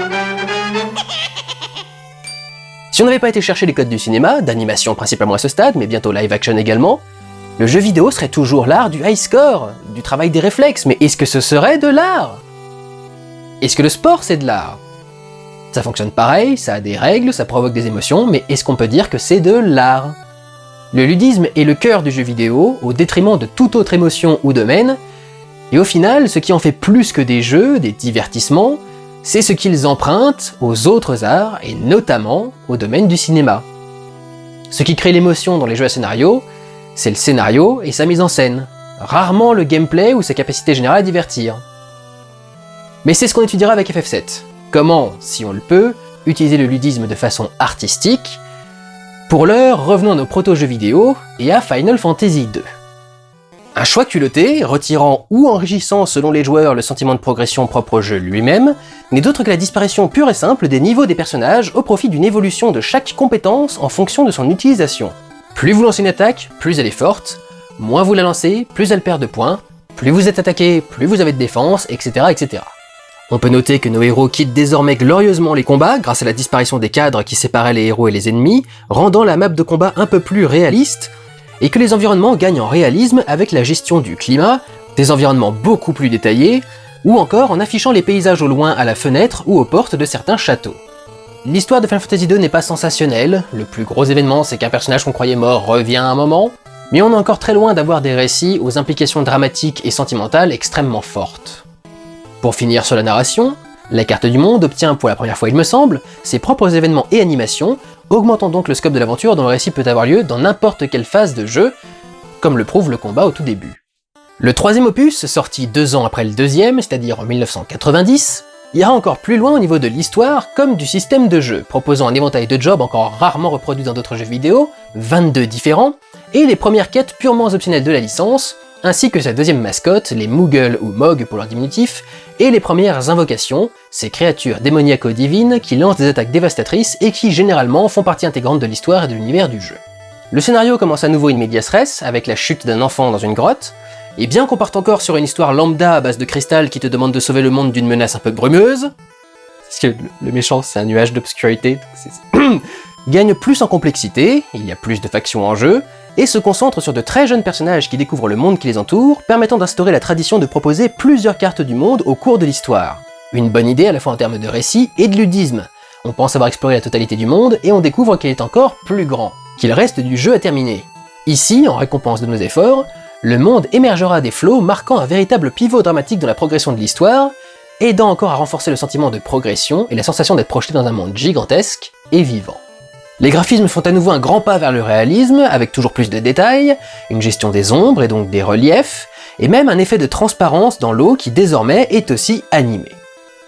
Si on n'avait pas été chercher les codes du cinéma, d'animation principalement à ce stade, mais bientôt live action également, le jeu vidéo serait toujours l'art du high score, du travail des réflexes, mais est-ce que ce serait de l'art? Est-ce que le sport c'est de l'art? Ça fonctionne pareil, ça a des règles, ça provoque des émotions, mais est-ce qu'on peut dire que c'est de l'art? Le ludisme est le cœur du jeu vidéo, au détriment de toute autre émotion ou domaine, et au final, ce qui en fait plus que des jeux, des divertissements, c'est ce qu'ils empruntent aux autres arts, et notamment au domaine du cinéma. Ce qui crée l'émotion dans les jeux à scénario, c'est le scénario et sa mise en scène, rarement le gameplay ou sa capacité générale à divertir. Mais c'est ce qu'on étudiera avec FF7. Comment, si on le peut, utiliser le ludisme de façon artistique. Pour l'heure, revenons à nos proto-jeux vidéo et à Final Fantasy II. Un choix culotté, retirant ou enrichissant selon les joueurs le sentiment de progression propre au jeu lui-même, n'est d'autre que la disparition pure et simple des niveaux des personnages au profit d'une évolution de chaque compétence en fonction de son utilisation. Plus vous lancez une attaque, plus elle est forte, moins vous la lancez, plus elle perd de points, plus vous êtes attaqué, plus vous avez de défense, etc. etc. On peut noter que nos héros quittent désormais glorieusement les combats grâce à la disparition des cadres qui séparaient les héros et les ennemis, rendant la map de combat un peu plus réaliste, et que les environnements gagnent en réalisme avec la gestion du climat, des environnements beaucoup plus détaillés, ou encore en affichant les paysages au loin à la fenêtre ou aux portes de certains châteaux. L'histoire de Final Fantasy II n'est pas sensationnelle, le plus gros événement c'est qu'un personnage qu'on croyait mort revient à un moment, mais on est encore très loin d'avoir des récits aux implications dramatiques et sentimentales extrêmement fortes. Pour finir sur la narration, la carte du monde obtient pour la première fois il me semble, ses propres événements et animations, augmentant donc le scope de l'aventure dont le récit peut avoir lieu dans n'importe quelle phase de jeu, comme le prouve le combat au tout début. Le troisième opus, sorti 2 ans après le deuxième, c'est-à-dire en 1990, ira encore plus loin au niveau de l'histoire comme du système de jeu, proposant un éventail de jobs encore rarement reproduits dans d'autres jeux vidéo, 22 différents, et les premières quêtes purement optionnelles de la licence, ainsi que sa deuxième mascotte, les Moogle ou Mog pour leur diminutif, et les premières invocations, ces créatures démoniaco-divines qui lancent des attaques dévastatrices et qui généralement font partie intégrante de l'histoire et de l'univers du jeu. Le scénario commence à nouveau in medias res, avec la chute d'un enfant dans une grotte, et bien qu'on parte encore sur une histoire lambda à base de cristal qui te demande de sauver le monde d'une menace un peu brumeuse, parce que le méchant c'est un nuage d'obscurité, gagne plus en complexité, il y a plus de factions en jeu, et se concentre sur de très jeunes personnages qui découvrent le monde qui les entoure, permettant d'instaurer la tradition de proposer plusieurs cartes du monde au cours de l'histoire. Une bonne idée à la fois en termes de récit et de ludisme. On pense avoir exploré la totalité du monde, et on découvre qu'il est encore plus grand, qu'il reste du jeu à terminer. Ici, en récompense de nos efforts, le monde émergera des flots marquant un véritable pivot dramatique dans la progression de l'histoire, aidant encore à renforcer le sentiment de progression et la sensation d'être projeté dans un monde gigantesque et vivant. Les graphismes font à nouveau un grand pas vers le réalisme, avec toujours plus de détails, une gestion des ombres et donc des reliefs, et même un effet de transparence dans l'eau qui désormais est aussi animé.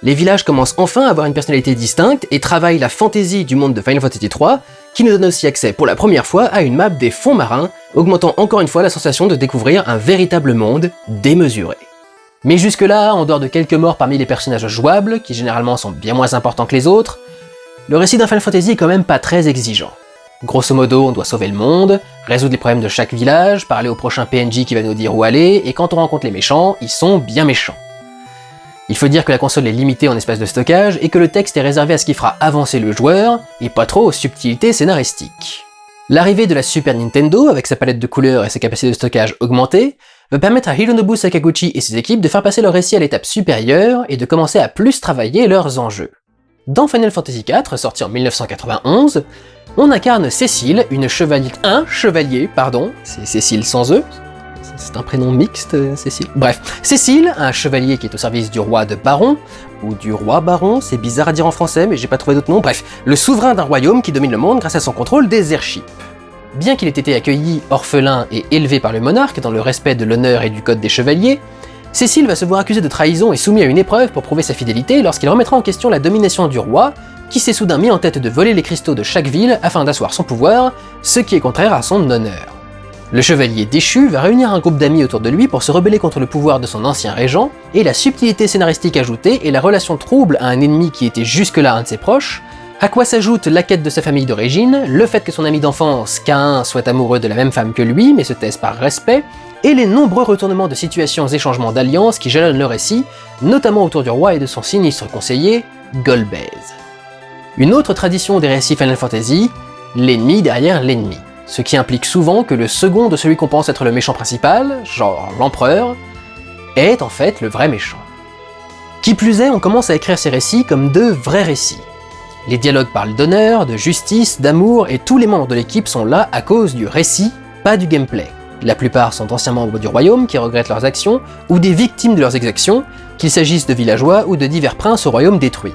Les villages commencent enfin à avoir une personnalité distincte et travaillent la fantaisie du monde de Final Fantasy III, qui nous donne aussi accès pour la première fois à une map des fonds marins, augmentant encore une fois la sensation de découvrir un véritable monde démesuré. Mais jusque-là, en dehors de quelques morts parmi les personnages jouables, qui généralement sont bien moins importants que les autres, le récit d'un Final Fantasy est quand même pas très exigeant. Grosso modo, on doit sauver le monde, résoudre les problèmes de chaque village, parler au prochain PNJ qui va nous dire où aller, et quand on rencontre les méchants, ils sont bien méchants. Il faut dire que la console est limitée en espace de stockage et que le texte est réservé à ce qui fera avancer le joueur, et pas trop aux subtilités scénaristiques. L'arrivée de la Super Nintendo, avec sa palette de couleurs et sa capacité de stockage augmentée, va permettre à Hironobu Sakaguchi et ses équipes de faire passer leur récit à l'étape supérieure et de commencer à plus travailler leurs enjeux. Dans Final Fantasy IV, sorti en 1991, on incarne Cécile, c'est Cécile sans E, c'est un prénom mixte, Cécile. Bref, Cécile, un chevalier qui est au service du roi de Baron, ou du roi Baron, c'est bizarre à dire en français mais j'ai pas trouvé d'autre nom, bref, le souverain d'un royaume qui domine le monde grâce à son contrôle des airships. Bien qu'il ait été accueilli, orphelin et élevé par le monarque dans le respect de l'honneur et du code des chevaliers, Cécile va se voir accusée de trahison et soumis à une épreuve pour prouver sa fidélité lorsqu'il remettra en question la domination du roi, qui s'est soudain mis en tête de voler les cristaux de chaque ville afin d'asseoir son pouvoir, ce qui est contraire à son honneur. Le chevalier déchu va réunir un groupe d'amis autour de lui pour se rebeller contre le pouvoir de son ancien régent, et la subtilité scénaristique ajoutée et la relation trouble à un ennemi qui était jusque-là un de ses proches, à quoi s'ajoute la quête de sa famille d'origine, le fait que son ami d'enfance, Cain, soit amoureux de la même femme que lui mais se taise par respect, et les nombreux retournements de situations et changements d'alliances qui jalonnent le récit, notamment autour du roi et de son sinistre conseiller, Golbez. Une autre tradition des récits Final Fantasy, l'ennemi derrière l'ennemi, ce qui implique souvent que le second de celui qu'on pense être le méchant principal, genre l'empereur, est en fait le vrai méchant. Qui plus est, on commence à écrire ces récits comme de vrais récits. Les dialogues parlent d'honneur, de justice, d'amour, et tous les membres de l'équipe sont là à cause du récit, pas du gameplay. La plupart sont d'anciens membres du royaume qui regrettent leurs actions, ou des victimes de leurs exactions, qu'il s'agisse de villageois ou de divers princes au royaume détruit.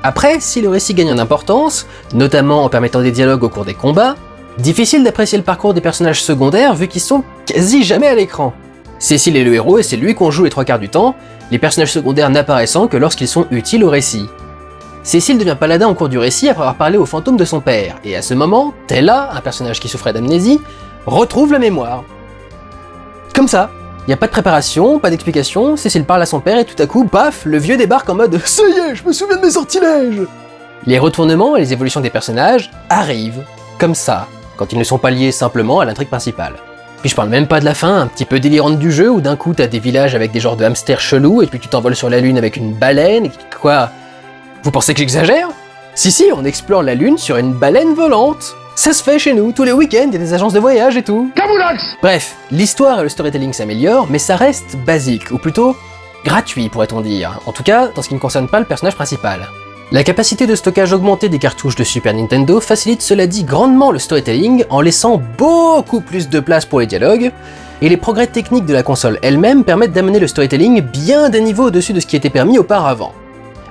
Après, si le récit gagne en importance, notamment en permettant des dialogues au cours des combats, difficile d'apprécier le parcours des personnages secondaires vu qu'ils sont quasi jamais à l'écran. Cécile est le héros et c'est lui qu'on joue les 3/4 du temps, les personnages secondaires n'apparaissant que lorsqu'ils sont utiles au récit. Cécile devient paladin au cours du récit après avoir parlé au fantôme de son père, et à ce moment, Tella, un personnage qui souffrait d'amnésie, retrouve la mémoire. Comme ça, y a pas de préparation, pas d'explication, Cécile parle à son père et tout à coup, paf, le vieux débarque en mode « Ça y est, je me souviens de mes sortilèges !» Les retournements et les évolutions des personnages arrivent, comme ça, quand ils ne sont pas liés simplement à l'intrigue principale. Puis je parle même pas de la fin, un petit peu délirante du jeu, où d'un coup t'as des villages avec des genres de hamsters chelous, et puis tu t'envoles sur la lune avec une baleine, et quoi? Vous pensez que j'exagère? Si, on explore la lune sur une baleine volante. Ça se fait chez nous, tous les week-ends, il y a des agences de voyage et tout. Kaboulax! Bref, l'histoire et le storytelling s'améliorent, mais ça reste basique, ou plutôt gratuit pourrait-on dire, en tout cas dans ce qui ne concerne pas le personnage principal. La capacité de stockage augmentée des cartouches de Super Nintendo facilite cela dit grandement le storytelling en laissant beaucoup plus de place pour les dialogues, et les progrès techniques de la console elle-même permettent d'amener le storytelling bien d'un niveau au-dessus de ce qui était permis auparavant.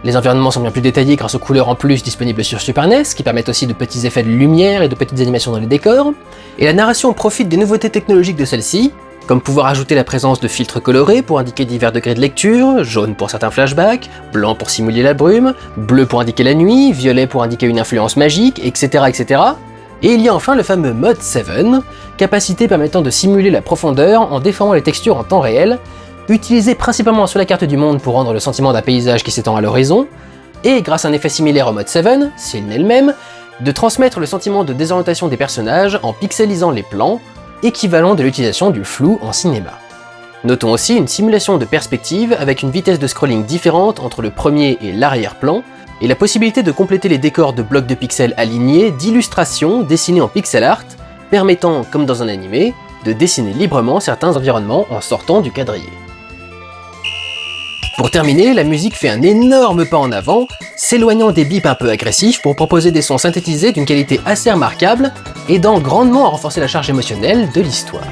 Les environnements sont bien plus détaillés grâce aux couleurs en plus disponibles sur Super NES, qui permettent aussi de petits effets de lumière et de petites animations dans les décors, et la narration profite des nouveautés technologiques de celle-ci, comme pouvoir ajouter la présence de filtres colorés pour indiquer divers degrés de lecture, jaune pour certains flashbacks, blanc pour simuler la brume, bleu pour indiquer la nuit, violet pour indiquer une influence magique, etc. etc. Et il y a enfin le fameux Mode 7, capacité permettant de simuler la profondeur en déformant les textures en temps réel, utilisé principalement sur la carte du monde pour rendre le sentiment d'un paysage qui s'étend à l'horizon, et grâce à un effet similaire au Mode 7, si elle n'est le même, de transmettre le sentiment de désorientation des personnages en pixelisant les plans, équivalent de l'utilisation du flou en cinéma. Notons aussi une simulation de perspective avec une vitesse de scrolling différente entre le premier et l'arrière-plan, et la possibilité de compléter les décors de blocs de pixels alignés d'illustrations dessinées en pixel art, permettant, comme dans un animé, de dessiner librement certains environnements en sortant du quadrillé. Pour terminer, la musique fait un énorme pas en avant, s'éloignant des bips un peu agressifs pour proposer des sons synthétisés d'une qualité assez remarquable, aidant grandement à renforcer la charge émotionnelle de l'histoire.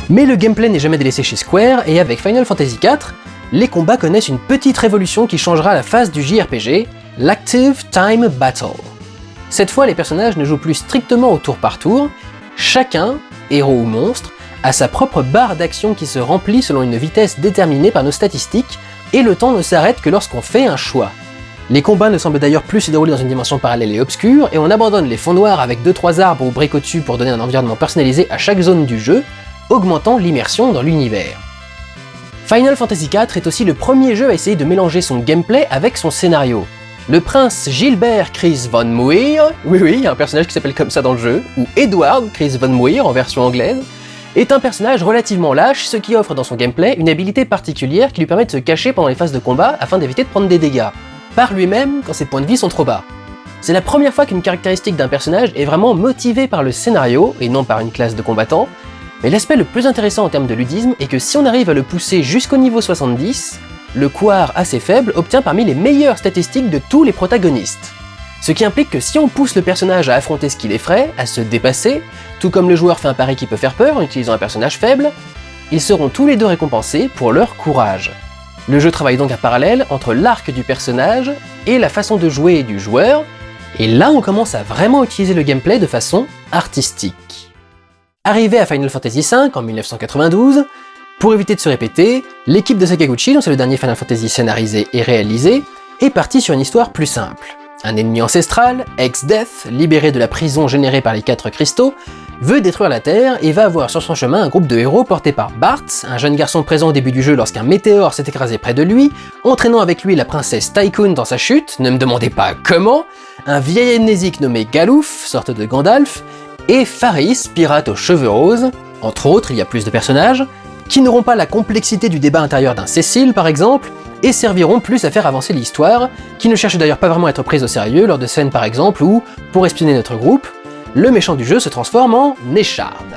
Mais le gameplay n'est jamais délaissé chez Square, et avec Final Fantasy IV, les combats connaissent une petite révolution qui changera la face du JRPG, l'Active Time Battle. Cette fois, les personnages ne jouent plus strictement au tour par tour, chacun, héros ou monstre, a sa propre barre d'action qui se remplit selon une vitesse déterminée par nos statistiques, et le temps ne s'arrête que lorsqu'on fait un choix. Les combats ne semblent d'ailleurs plus se dérouler dans une dimension parallèle et obscure, et on abandonne les fonds noirs avec 2-3 arbres ou briques au-dessus pour donner un environnement personnalisé à chaque zone du jeu, augmentant l'immersion dans l'univers. Final Fantasy IV est aussi le premier jeu à essayer de mélanger son gameplay avec son scénario. Le prince Gilbert Chris Von Muir, oui, il y a un personnage qui s'appelle comme ça dans le jeu, ou Edward Chris Von Muir en version anglaise, est un personnage relativement lâche, ce qui offre dans son gameplay une habilité particulière qui lui permet de se cacher pendant les phases de combat afin d'éviter de prendre des dégâts, par lui-même quand ses points de vie sont trop bas. C'est la première fois qu'une caractéristique d'un personnage est vraiment motivée par le scénario et non par une classe de combattants, mais l'aspect le plus intéressant en termes de ludisme est que si on arrive à le pousser jusqu'au niveau 70, le couard assez faible obtient parmi les meilleures statistiques de tous les protagonistes. Ce qui implique que si on pousse le personnage à affronter ce qu'il effraie, à se dépasser, tout comme le joueur fait un pari qui peut faire peur en utilisant un personnage faible, ils seront tous les deux récompensés pour leur courage. Le jeu travaille donc un parallèle entre l'arc du personnage et la façon de jouer du joueur, et là on commence à vraiment utiliser le gameplay de façon artistique. Arrivé à Final Fantasy V en 1992, Pour éviter de se répéter, l'équipe de Sakaguchi, dont c'est le dernier Final Fantasy scénarisé et réalisé, est partie sur une histoire plus simple. Un ennemi ancestral, Ex-Death, libéré de la prison générée par les 4 cristaux, veut détruire la Terre et va avoir sur son chemin un groupe de héros porté par Bart, un jeune garçon présent au début du jeu lorsqu'un météore s'est écrasé près de lui, entraînant avec lui la princesse Tycoon dans sa chute, ne me demandez pas comment, un vieil amnésique nommé Galouf, sorte de Gandalf, et Faris, pirate aux cheveux roses, entre autres, il y a plus de personnages, qui n'auront pas la complexité du débat intérieur d'un Cécile par exemple, et serviront plus à faire avancer l'histoire, qui ne cherche d'ailleurs pas vraiment à être prise au sérieux lors de scènes par exemple où, pour espionner notre groupe, le méchant du jeu se transforme en écharde.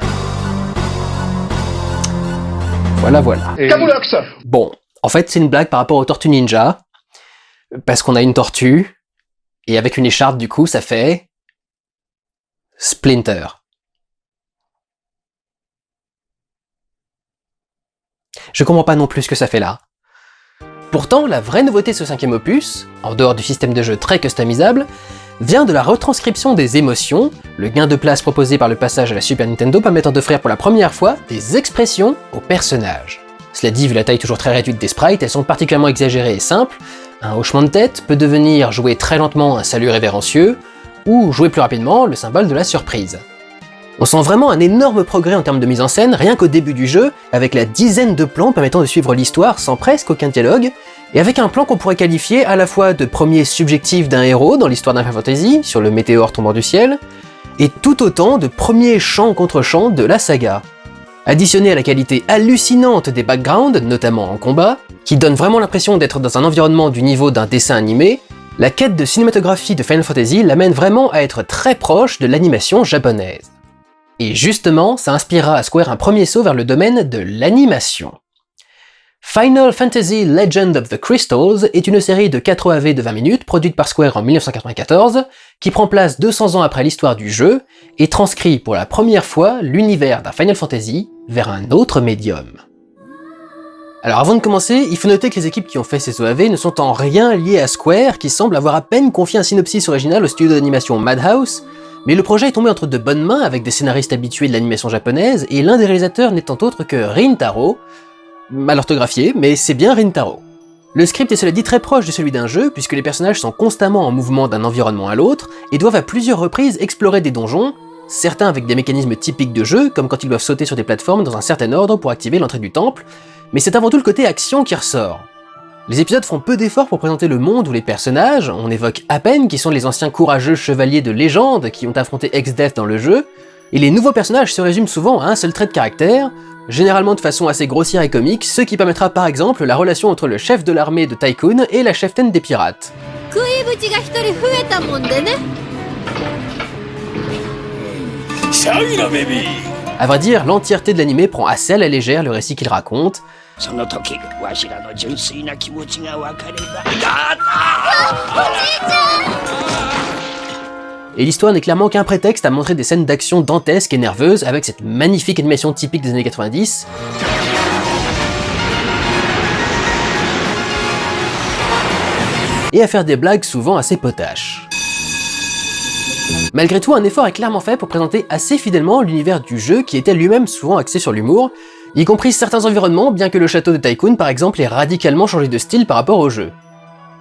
Voilà. Camoulox. Bon, en fait c'est une blague par rapport aux Tortues Ninja, parce qu'on a une tortue, et avec une écharde du coup ça fait... Splinter. Je comprends pas non plus ce que ça fait là. Pourtant, la vraie nouveauté de ce 5e opus, en dehors du système de jeu très customisable, vient de la retranscription des émotions, le gain de place proposé par le passage à la Super Nintendo permettant d'offrir pour la première fois des expressions aux personnages. Cela dit, vu la taille toujours très réduite des sprites, elles sont particulièrement exagérées et simples. Un hochement de tête peut devenir jouer très lentement un salut révérencieux, ou jouer plus rapidement le symbole de la surprise. On sent vraiment un énorme progrès en termes de mise en scène, rien qu'au début du jeu, avec la dizaine de plans permettant de suivre l'histoire sans presque aucun dialogue, et avec un plan qu'on pourrait qualifier à la fois de premier subjectif d'un héros dans l'histoire d'un Final Fantasy, sur le météore tombant du ciel, et tout autant de premier chant contre chant de la saga. Additionné à la qualité hallucinante des backgrounds, notamment en combat, qui donne vraiment l'impression d'être dans un environnement du niveau d'un dessin animé, la quête de cinématographie de Final Fantasy l'amène vraiment à être très proche de l'animation japonaise. Et justement, ça inspirera à Square un premier saut vers le domaine de l'animation. Final Fantasy Legend of the Crystals est une série de 4 OAV de 20 minutes produite par Square en 1994, qui prend place 200 ans après l'histoire du jeu, et transcrit pour la première fois l'univers d'un Final Fantasy vers un autre médium. Alors avant de commencer, il faut noter que les équipes qui ont fait ces OAV ne sont en rien liées à Square, qui semble avoir à peine confié un synopsis original au studio d'animation Madhouse, mais le projet est tombé entre de bonnes mains avec des scénaristes habitués de l'animation japonaise, et l'un des réalisateurs n'étant autre que Rintaro, mal orthographié, mais c'est bien Rintaro. Le script est cela dit très proche de celui d'un jeu, puisque les personnages sont constamment en mouvement d'un environnement à l'autre, et doivent à plusieurs reprises explorer des donjons, certains avec des mécanismes typiques de jeu, comme quand ils doivent sauter sur des plateformes dans un certain ordre pour activer l'entrée du temple, mais c'est avant tout le côté action qui ressort. Les épisodes font peu d'efforts pour présenter le monde ou les personnages, on évoque à peine qui sont les anciens courageux chevaliers de légende qui ont affronté Ex-Death dans le jeu, et les nouveaux personnages se résument souvent à un seul trait de caractère, généralement de façon assez grossière et comique, ce qui permettra par exemple la relation entre le chef de l'armée de Tycoon et la cheftaine des pirates. À vrai dire, l'entièreté de l'anime prend assez à la légère le récit qu'il raconte, et l'histoire n'est clairement qu'un prétexte à montrer des scènes d'action dantesques et nerveuses avec cette magnifique animation typique des années 90, et à faire des blagues souvent assez potaches. Malgré tout, un effort est clairement fait pour présenter assez fidèlement l'univers du jeu qui était lui-même souvent axé sur l'humour, y compris certains environnements, bien que le château de Tycoon par exemple ait radicalement changé de style par rapport au jeu.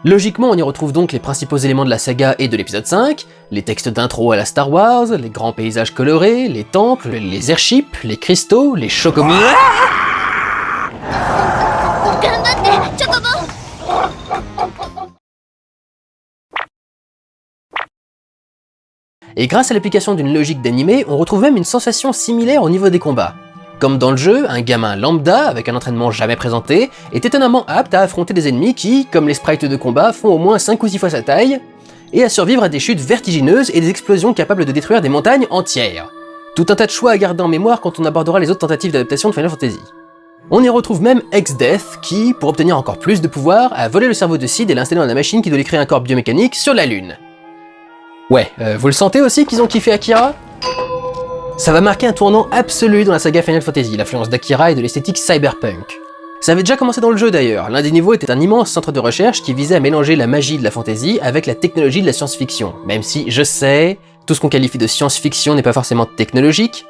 Logiquement, on y retrouve donc les principaux éléments de la saga et de l'épisode 5, les textes d'intro à la Star Wars, les grands paysages colorés, les temples, les airships, les cristaux, les chocobos... Et grâce à l'application d'une logique d'animé, on retrouve même une sensation similaire au niveau des combats. Comme dans le jeu, un gamin lambda, avec un entraînement jamais présenté, est étonnamment apte à affronter des ennemis qui, comme les sprites de combat, font au moins 5 ou 6 fois sa taille, et à survivre à des chutes vertigineuses et des explosions capables de détruire des montagnes entières. Tout un tas de choix à garder en mémoire quand on abordera les autres tentatives d'adaptation de Final Fantasy. On y retrouve même Ex-Death qui, pour obtenir encore plus de pouvoir, a volé le cerveau de Sid et l'installé dans la machine qui doit lui créer un corps biomécanique sur la Lune. Ouais, vous le sentez aussi qu'ils ont kiffé Akira ? Ça va marquer un tournant absolu dans la saga Final Fantasy, l'influence d'Akira et de l'esthétique cyberpunk. Ça avait déjà commencé dans le jeu d'ailleurs, l'un des niveaux était un immense centre de recherche qui visait à mélanger la magie de la fantasy avec la technologie de la science-fiction, même si, je sais, tout ce qu'on qualifie de science-fiction n'est pas forcément technologique,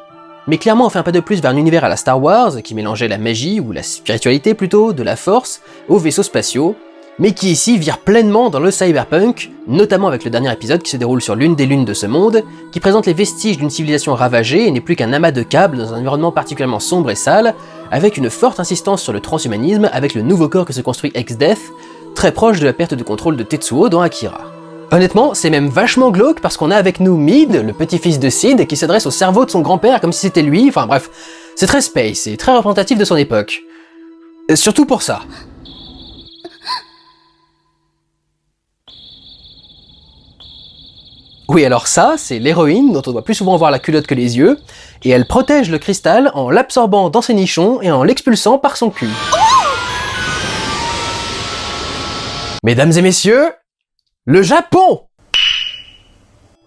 mais clairement on fait un pas de plus vers un univers à la Star Wars qui mélangeait la magie, ou la spiritualité plutôt, de la force, aux vaisseaux spatiaux, mais qui ici vire pleinement dans le cyberpunk, notamment avec le dernier épisode qui se déroule sur l'une des lunes de ce monde, qui présente les vestiges d'une civilisation ravagée et n'est plus qu'un amas de câbles dans un environnement particulièrement sombre et sale, avec une forte insistance sur le transhumanisme avec le nouveau corps que se construit Exdeath, très proche de la perte de contrôle de Tetsuo dans Akira. Honnêtement, c'est même vachement glauque parce qu'on a avec nous Mid, le petit-fils de Sid, qui s'adresse au cerveau de son grand-père comme si c'était lui, enfin bref, c'est très space et très représentatif de son époque. Surtout pour ça. Oui, alors ça, c'est l'héroïne dont on doit plus souvent voir la culotte que les yeux, et elle protège le cristal en l'absorbant dans ses nichons et en l'expulsant par son cul. Mesdames et messieurs, le Japon!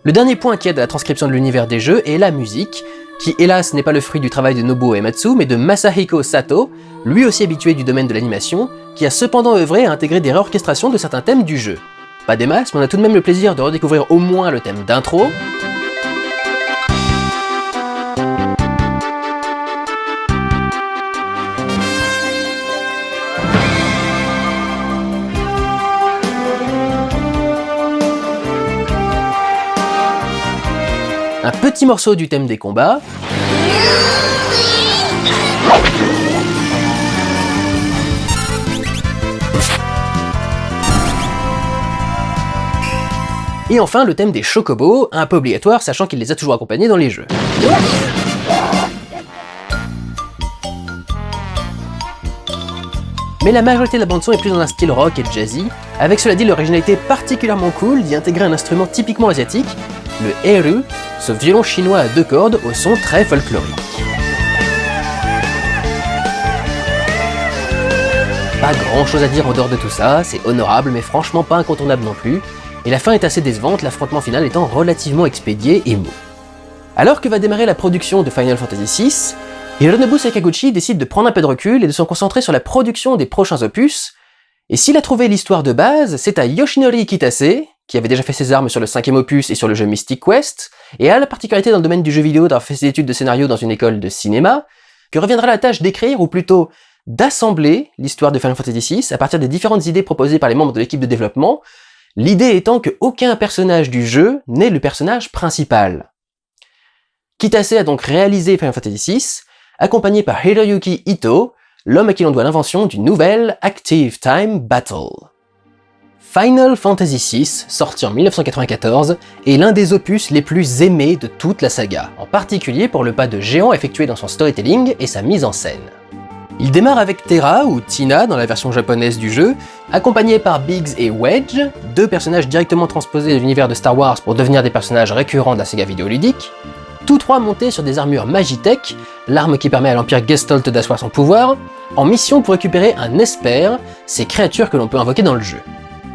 Le dernier point qui aide à la transcription de l'univers des jeux est la musique, qui hélas n'est pas le fruit du travail de Nobuo Uematsu, mais de Masahiko Sato, lui aussi habitué du domaine de l'animation, qui a cependant œuvré à intégrer des réorchestrations de certains thèmes du jeu. Pas des masses, mais on a tout de même le plaisir de redécouvrir au moins le thème d'intro, un petit morceau du thème des combats, et enfin le thème des chocobos, un peu obligatoire sachant qu'il les a toujours accompagnés dans les jeux. Mais la majorité de la bande-son est plus dans un style rock et jazzy, avec cela dit l'originalité particulièrement cool d'y intégrer un instrument typiquement asiatique, le eru, ce violon chinois à 2 cordes au son très folklorique. Pas grand chose à dire en dehors de tout ça, c'est honorable mais franchement pas incontournable non plus, et la fin est assez décevante, l'affrontement final étant relativement expédié et mou. Alors que va démarrer la production de Final Fantasy VI, Hironobu Sakaguchi décide de prendre un peu de recul et de se concentrer sur la production des prochains opus, et s'il a trouvé l'histoire de base, c'est à Yoshinori Kitase, qui avait déjà fait ses armes sur le 5e opus et sur le jeu Mystic Quest, et a la particularité dans le domaine du jeu vidéo d'avoir fait ses études de scénario dans une école de cinéma, que reviendra la tâche d'écrire, ou plutôt d'assembler l'histoire de Final Fantasy VI à partir des différentes idées proposées par les membres de l'équipe de développement, l'idée étant qu'aucun personnage du jeu n'est le personnage principal. Kitase a donc réalisé Final Fantasy VI, accompagné par Hiroyuki Ito, l'homme à qui l'on doit l'invention du nouvel Active Time Battle. Final Fantasy VI, sorti en 1994, est l'un des opus les plus aimés de toute la saga, en particulier pour le pas de géant effectué dans son storytelling et sa mise en scène. Il démarre avec Terra, ou Tina dans la version japonaise du jeu, accompagné par Biggs et Wedge, 2 personnages directement transposés de l'univers de Star Wars pour devenir des personnages récurrents de la saga vidéoludique, tous 3 montés sur des armures Magitech, l'arme qui permet à l'Empire Gestalt d'asseoir son pouvoir, en mission pour récupérer un Esper, ces créatures que l'on peut invoquer dans le jeu.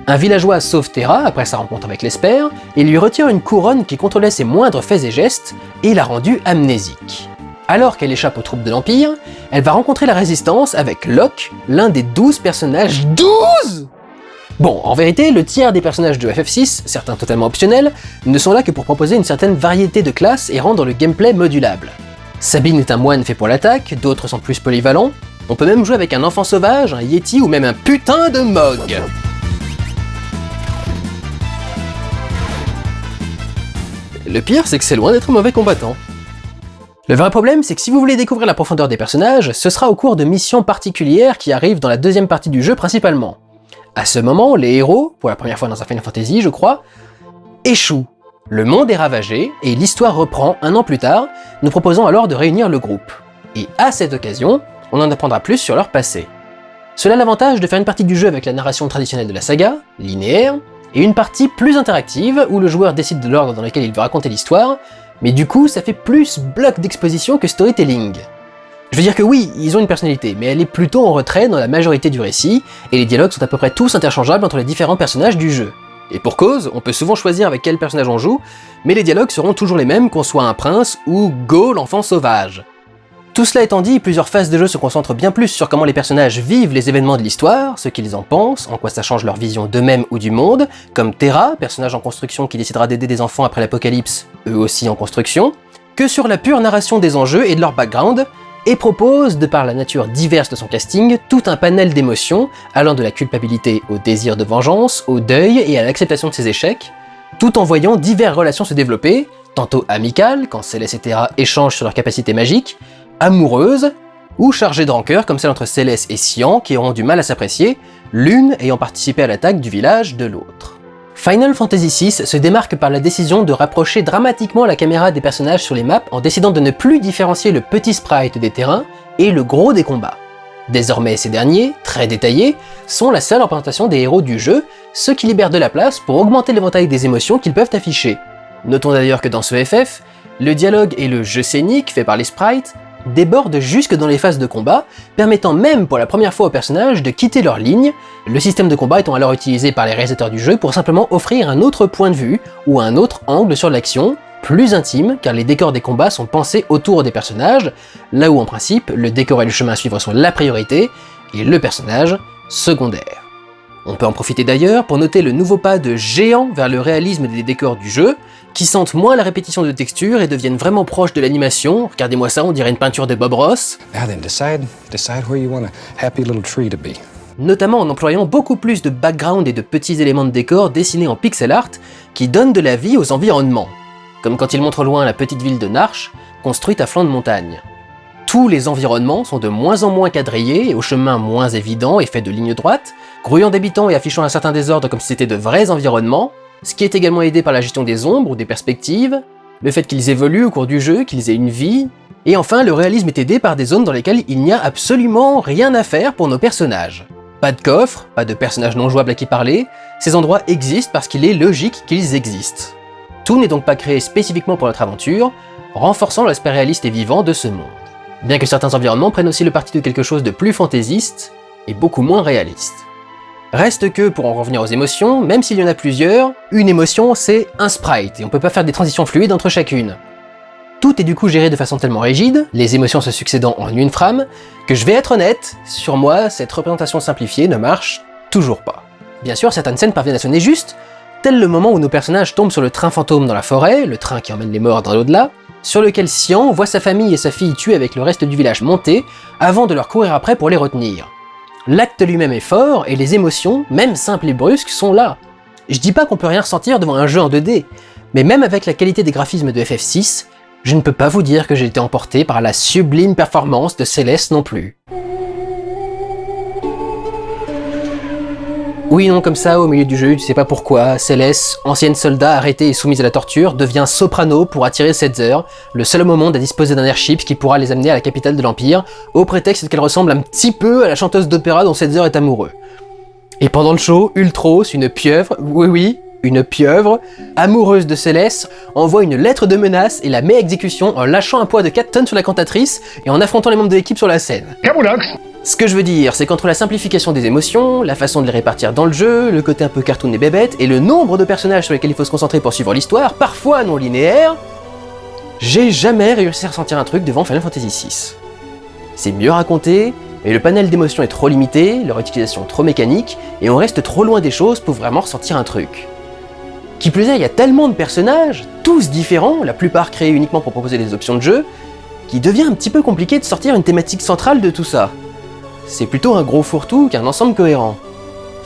Un villageois sauve Terra après sa rencontre avec l'Esper, et lui retire une couronne qui contrôlait ses moindres faits et gestes, et l'a rendue amnésique. Alors qu'elle échappe aux troupes de l'Empire, elle va rencontrer la Résistance avec Locke, l'un des 12 personnages... 12 ? Bon, en vérité, le tiers des personnages de FF6, certains totalement optionnels, ne sont là que pour proposer une certaine variété de classes et rendre le gameplay modulable. Sabine est un moine fait pour l'attaque, d'autres sont plus polyvalents, on peut même jouer avec un enfant sauvage, un yeti ou même un putain de Mog. Le pire, c'est que c'est loin d'être un mauvais combattant. Le vrai problème, c'est que si vous voulez découvrir la profondeur des personnages, ce sera au cours de missions particulières qui arrivent dans la deuxième partie du jeu principalement. À ce moment, les héros, pour la première fois dans un Final Fantasy je crois, échouent. Le monde est ravagé, et l'histoire reprend un an plus tard, nous proposant alors de réunir le groupe. Et à cette occasion, on en apprendra plus sur leur passé. Cela a l'avantage de faire une partie du jeu avec la narration traditionnelle de la saga, linéaire, et une partie plus interactive, où le joueur décide de l'ordre dans lequel il veut raconter l'histoire, mais du coup ça fait plus bloc d'exposition que storytelling. Je veux dire que oui, ils ont une personnalité, mais elle est plutôt en retrait dans la majorité du récit, et les dialogues sont à peu près tous interchangeables entre les différents personnages du jeu. Et pour cause, on peut souvent choisir avec quel personnage on joue, mais les dialogues seront toujours les mêmes qu'on soit un prince ou Go l'enfant sauvage. Tout cela étant dit, plusieurs phases de jeu se concentrent bien plus sur comment les personnages vivent les événements de l'histoire, ce qu'ils en pensent, en quoi ça change leur vision d'eux-mêmes ou du monde, comme Terra, personnage en construction qui décidera d'aider des enfants après l'apocalypse, eux aussi en construction, que sur la pure narration des enjeux et de leur background, et propose, de par la nature diverse de son casting, tout un panel d'émotions, allant de la culpabilité au désir de vengeance, au deuil et à l'acceptation de ses échecs, tout en voyant diverses relations se développer, tantôt amicales, quand Céleste et Terra échangent sur leurs capacités magiques, amoureuses, ou chargées de rancœur, comme celle entre Céleste et Cyan, qui auront du mal à s'apprécier, l'une ayant participé à l'attaque du village de l'autre. Final Fantasy VI se démarque par la décision de rapprocher dramatiquement la caméra des personnages sur les maps en décidant de ne plus différencier le petit sprite des terrains et le gros des combats. Désormais, ces derniers, très détaillés, sont la seule représentation des héros du jeu, ce qui libère de la place pour augmenter l'éventail des émotions qu'ils peuvent afficher. Notons d'ailleurs que dans ce FF, le dialogue et le jeu scénique fait par les sprites débordent jusque dans les phases de combat, permettant même pour la première fois aux personnages de quitter leur ligne, le système de combat étant alors utilisé par les réalisateurs du jeu pour simplement offrir un autre point de vue ou un autre angle sur l'action, plus intime car les décors des combats sont pensés autour des personnages, là où en principe le décor et le chemin à suivre sont la priorité et le personnage secondaire. On peut en profiter d'ailleurs pour noter le nouveau pas de géant vers le réalisme des décors du jeu, qui sentent moins la répétition de textures et deviennent vraiment proches de l'animation. Regardez-moi ça, on dirait une peinture de Bob Ross. Now then, decide where you want a happy little tree to be. Notamment en employant beaucoup plus de background et de petits éléments de décor dessinés en pixel art qui donnent de la vie aux environnements. Comme quand il montre au loin la petite ville de Narshe, construite à flanc de montagne. Tous les environnements sont de moins en moins quadrillés et aux chemins moins évidents et faits de lignes droites, grouillant d'habitants et affichant un certain désordre comme si c'était de vrais environnements, ce qui est également aidé par la gestion des ombres ou des perspectives, le fait qu'ils évoluent au cours du jeu, qu'ils aient une vie, et enfin le réalisme est aidé par des zones dans lesquelles il n'y a absolument rien à faire pour nos personnages. Pas de coffre, pas de personnages non jouables à qui parler, ces endroits existent parce qu'il est logique qu'ils existent. Tout n'est donc pas créé spécifiquement pour notre aventure, renforçant l'aspect réaliste et vivant de ce monde. Bien que certains environnements prennent aussi le parti de quelque chose de plus fantaisiste et beaucoup moins réaliste. Reste que, pour en revenir aux émotions, même s'il y en a plusieurs, une émotion c'est un sprite, et on peut pas faire des transitions fluides entre chacune. Tout est du coup géré de façon tellement rigide, les émotions se succédant en une frame, que je vais être honnête, sur moi, cette représentation simplifiée ne marche toujours pas. Bien sûr, certaines scènes parviennent à sonner juste, tel le moment où nos personnages tombent sur le train fantôme dans la forêt, le train qui emmène les morts dans l'au-delà, sur lequel Cyan voit sa famille et sa fille tués avec le reste du village monter, avant de leur courir après pour les retenir. L'acte lui-même est fort, et les émotions, même simples et brusques, sont là. Je dis pas qu'on peut rien ressentir devant un jeu en 2D, mais même avec la qualité des graphismes de FF6, je ne peux pas vous dire que j'ai été emporté par la sublime performance de Céleste non plus. Oui, non, comme ça, au milieu du jeu, tu sais pas pourquoi, Céleste, ancienne soldat arrêtée et soumise à la torture, devient soprano pour attirer Setzer, le seul homme au monde à disposer d'un airship qui pourra les amener à la capitale de l'Empire, au prétexte qu'elle ressemble un petit peu à la chanteuse d'opéra dont Setzer est amoureux. Et pendant le show, Ultros, une pieuvre, oui, une pieuvre, amoureuse de Céleste, envoie une lettre de menace et la met à exécution en lâchant un poids de 4 tonnes sur la cantatrice et en affrontant les membres de l'équipe sur la scène. Camoulox. Ce que je veux dire, c'est qu'entre la simplification des émotions, la façon de les répartir dans le jeu, le côté un peu cartoon et bébête, et le nombre de personnages sur lesquels il faut se concentrer pour suivre l'histoire, parfois non linéaire, j'ai jamais réussi à ressentir un truc devant Final Fantasy VI. C'est mieux raconté, mais le panel d'émotions est trop limité, leur utilisation trop mécanique, et on reste trop loin des choses pour vraiment ressentir un truc. Qui plus est, il y a tellement de personnages, tous différents, la plupart créés uniquement pour proposer des options de jeu, qu'il devient un petit peu compliqué de sortir une thématique centrale de tout ça. C'est plutôt un gros fourre-tout qu'un ensemble cohérent.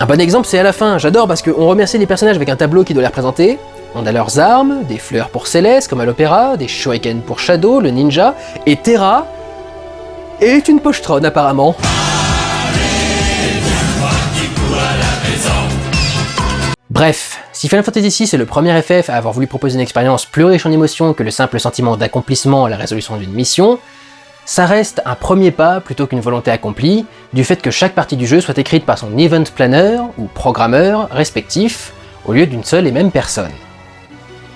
Un bon exemple, c'est à la fin, j'adore parce qu'on remercie les personnages avec un tableau qui doit les représenter. On a leurs armes, des fleurs pour Céleste comme à l'opéra, des shurikens pour Shadow, le ninja, et Terra est une pochetronne apparemment. Bref, si Final Fantasy VI est le premier FF à avoir voulu proposer une expérience plus riche en émotions que le simple sentiment d'accomplissement à la résolution d'une mission, ça reste un premier pas plutôt qu'une volonté accomplie, du fait que chaque partie du jeu soit écrite par son event planner ou programmeur respectif, au lieu d'une seule et même personne.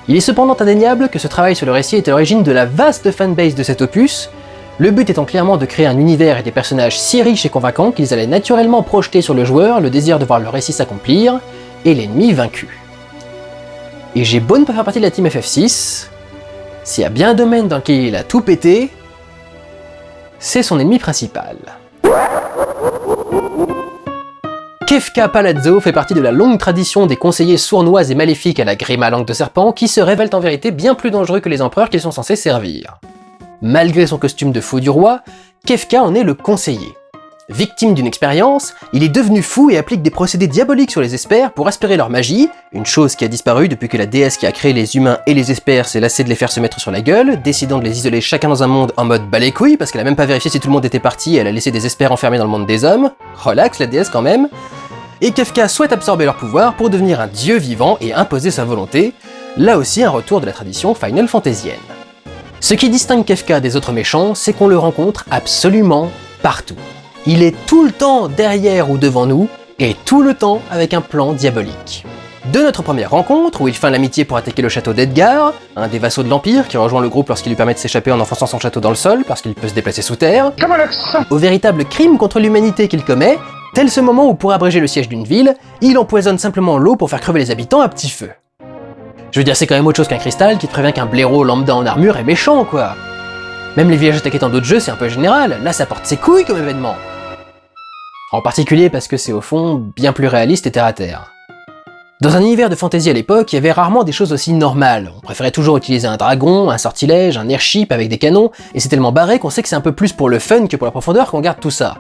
Il est cependant indéniable que ce travail sur le récit est à l'origine de la vaste fanbase de cet opus, le but étant clairement de créer un univers et des personnages si riches et convaincants qu'ils allaient naturellement projeter sur le joueur le désir de voir le récit s'accomplir, et l'ennemi vaincu. Et j'ai beau ne pas faire partie de la team FF6, s'il y a bien un domaine dans lequel il a tout pété, c'est son ennemi principal. Kefka Palazzo fait partie de la longue tradition des conseillers sournois et maléfiques à la grime à langue de serpent qui se révèlent en vérité bien plus dangereux que les empereurs qu'ils sont censés servir. Malgré son costume de faux du roi, Kefka en est le conseiller. Victime d'une expérience, il est devenu fou et applique des procédés diaboliques sur les espers pour aspirer leur magie, une chose qui a disparu depuis que la déesse qui a créé les humains et les espers s'est lassée de les faire se mettre sur la gueule, décidant de les isoler chacun dans un monde en mode bas les couilles parce qu'elle a même pas vérifié si tout le monde était parti et elle a laissé des espers enfermés dans le monde des hommes. Relax la déesse quand même. Et Kefka souhaite absorber leur pouvoir pour devenir un dieu vivant et imposer sa volonté, là aussi un retour de la tradition Final Fantasyenne. Ce qui distingue Kefka des autres méchants, c'est qu'on le rencontre absolument partout. Il est tout le temps derrière ou devant nous, et tout le temps avec un plan diabolique. De notre première rencontre, où il feint l'amitié pour attaquer le château d'Edgar, un des vassaux de l'Empire qui rejoint le groupe lorsqu'il lui permet de s'échapper en enfonçant son château dans le sol, parce qu'il peut se déplacer sous terre, au véritable crime contre l'humanité qu'il commet, tel ce moment où pour abréger le siège d'une ville, il empoisonne simplement l'eau pour faire crever les habitants à petit feu. Je veux dire, c'est quand même autre chose qu'un cristal qui te prévient qu'un blaireau lambda en armure est méchant, quoi. Même les villages attaqués dans d'autres jeux, c'est un peu général, là ça porte ses couilles comme événement. En particulier parce que c'est au fond bien plus réaliste et terre à terre. Dans un univers de fantasy à l'époque, il y avait rarement des choses aussi normales. On préférait toujours utiliser un dragon, un sortilège, un airship avec des canons, et c'est tellement barré qu'on sait que c'est un peu plus pour le fun que pour la profondeur qu'on garde tout ça.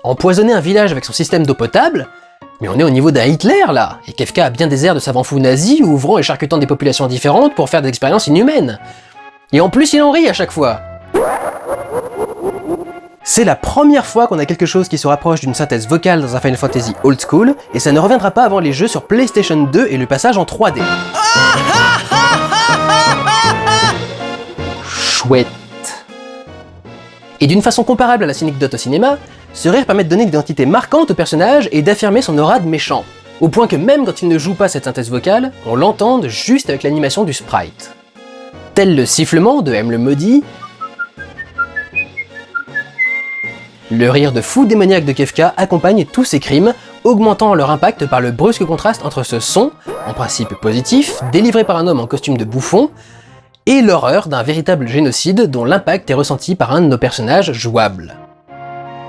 Empoisonner un village avec son système d'eau potable? Mais on est au niveau d'un Hitler là, et Kefka a bien des airs de savant fou nazi ouvrant et charcutant des populations différentes pour faire des expériences inhumaines. Et en plus il en rit à chaque fois. C'est la première fois qu'on a quelque chose qui se rapproche d'une synthèse vocale dans un Final Fantasy old school, et ça ne reviendra pas avant les jeux sur PlayStation 2 et le passage en 3D. Chouette. Et d'une façon comparable à la synecdote au cinéma, ce rire permet de donner une identité marquante au personnage et d'affirmer son aura de méchant, au point que même quand il ne joue pas cette synthèse vocale, on l'entende juste avec l'animation du sprite. Tel le sifflement de M le maudit, le rire de fou démoniaque de Kefka accompagne tous ces crimes, augmentant leur impact par le brusque contraste entre ce son, en principe positif, délivré par un homme en costume de bouffon, et l'horreur d'un véritable génocide dont l'impact est ressenti par un de nos personnages jouables.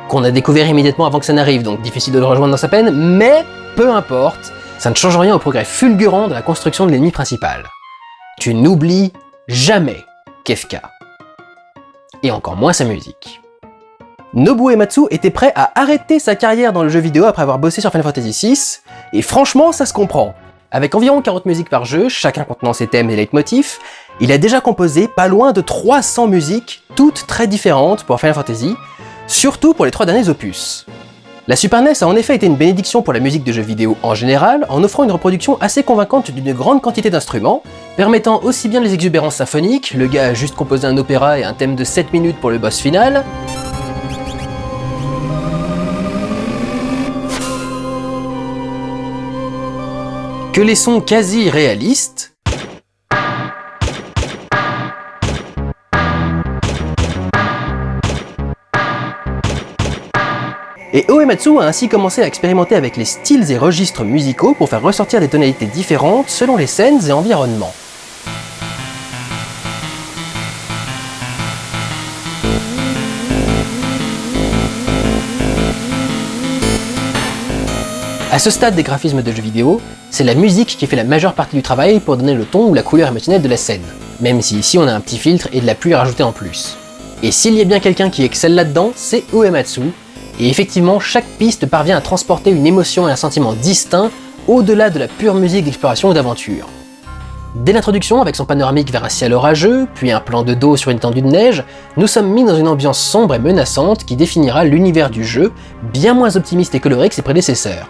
Qu'on a découvert immédiatement avant que ça n'arrive, donc difficile de le rejoindre dans sa peine, mais peu importe, ça ne change rien au progrès fulgurant de la construction de l'ennemi principal. Tu n'oublies jamais Kefka. Et encore moins sa musique. Nobuo Uematsu était prêt à arrêter sa carrière dans le jeu vidéo après avoir bossé sur Final Fantasy VI, et franchement ça se comprend. Avec environ 40 musiques par jeu, chacun contenant ses thèmes et leitmotifs, il a déjà composé pas loin de 300 musiques, toutes très différentes pour Final Fantasy, surtout pour les 3 derniers opus. La Super NES a en effet été une bénédiction pour la musique de jeux vidéo en général, en offrant une reproduction assez convaincante d'une grande quantité d'instruments, permettant aussi bien les exubérances symphoniques, le gars a juste composé un opéra et un thème de 7 minutes pour le boss final, que les sons quasi réalistes, et Uematsu a ainsi commencé à expérimenter avec les styles et registres musicaux pour faire ressortir des tonalités différentes selon les scènes et environnements. À ce stade des graphismes de jeux vidéo, c'est la musique qui fait la majeure partie du travail pour donner le ton ou la couleur émotionnelle de la scène, même si ici on a un petit filtre et de la pluie à rajouter en plus. Et s'il y a bien quelqu'un qui excelle là-dedans, c'est Uematsu, et effectivement chaque piste parvient à transporter une émotion et un sentiment distinct au-delà de la pure musique d'exploration ou d'aventure. Dès l'introduction, avec son panoramique vers un ciel orageux, puis un plan de dos sur une étendue de neige, nous sommes mis dans une ambiance sombre et menaçante qui définira l'univers du jeu, bien moins optimiste et coloré que ses prédécesseurs.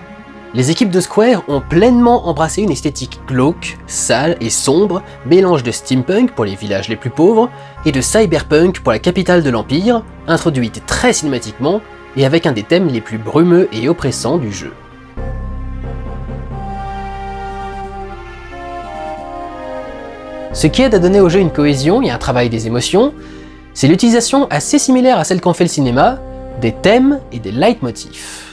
Les équipes de Square ont pleinement embrassé une esthétique glauque, sale et sombre, mélange de steampunk pour les villages les plus pauvres, et de cyberpunk pour la capitale de l'Empire, introduite très cinématiquement, et avec un des thèmes les plus brumeux et oppressants du jeu. Ce qui aide à donner au jeu une cohésion et un travail des émotions, c'est l'utilisation assez similaire à celle qu'en fait le cinéma, des thèmes et des leitmotifs.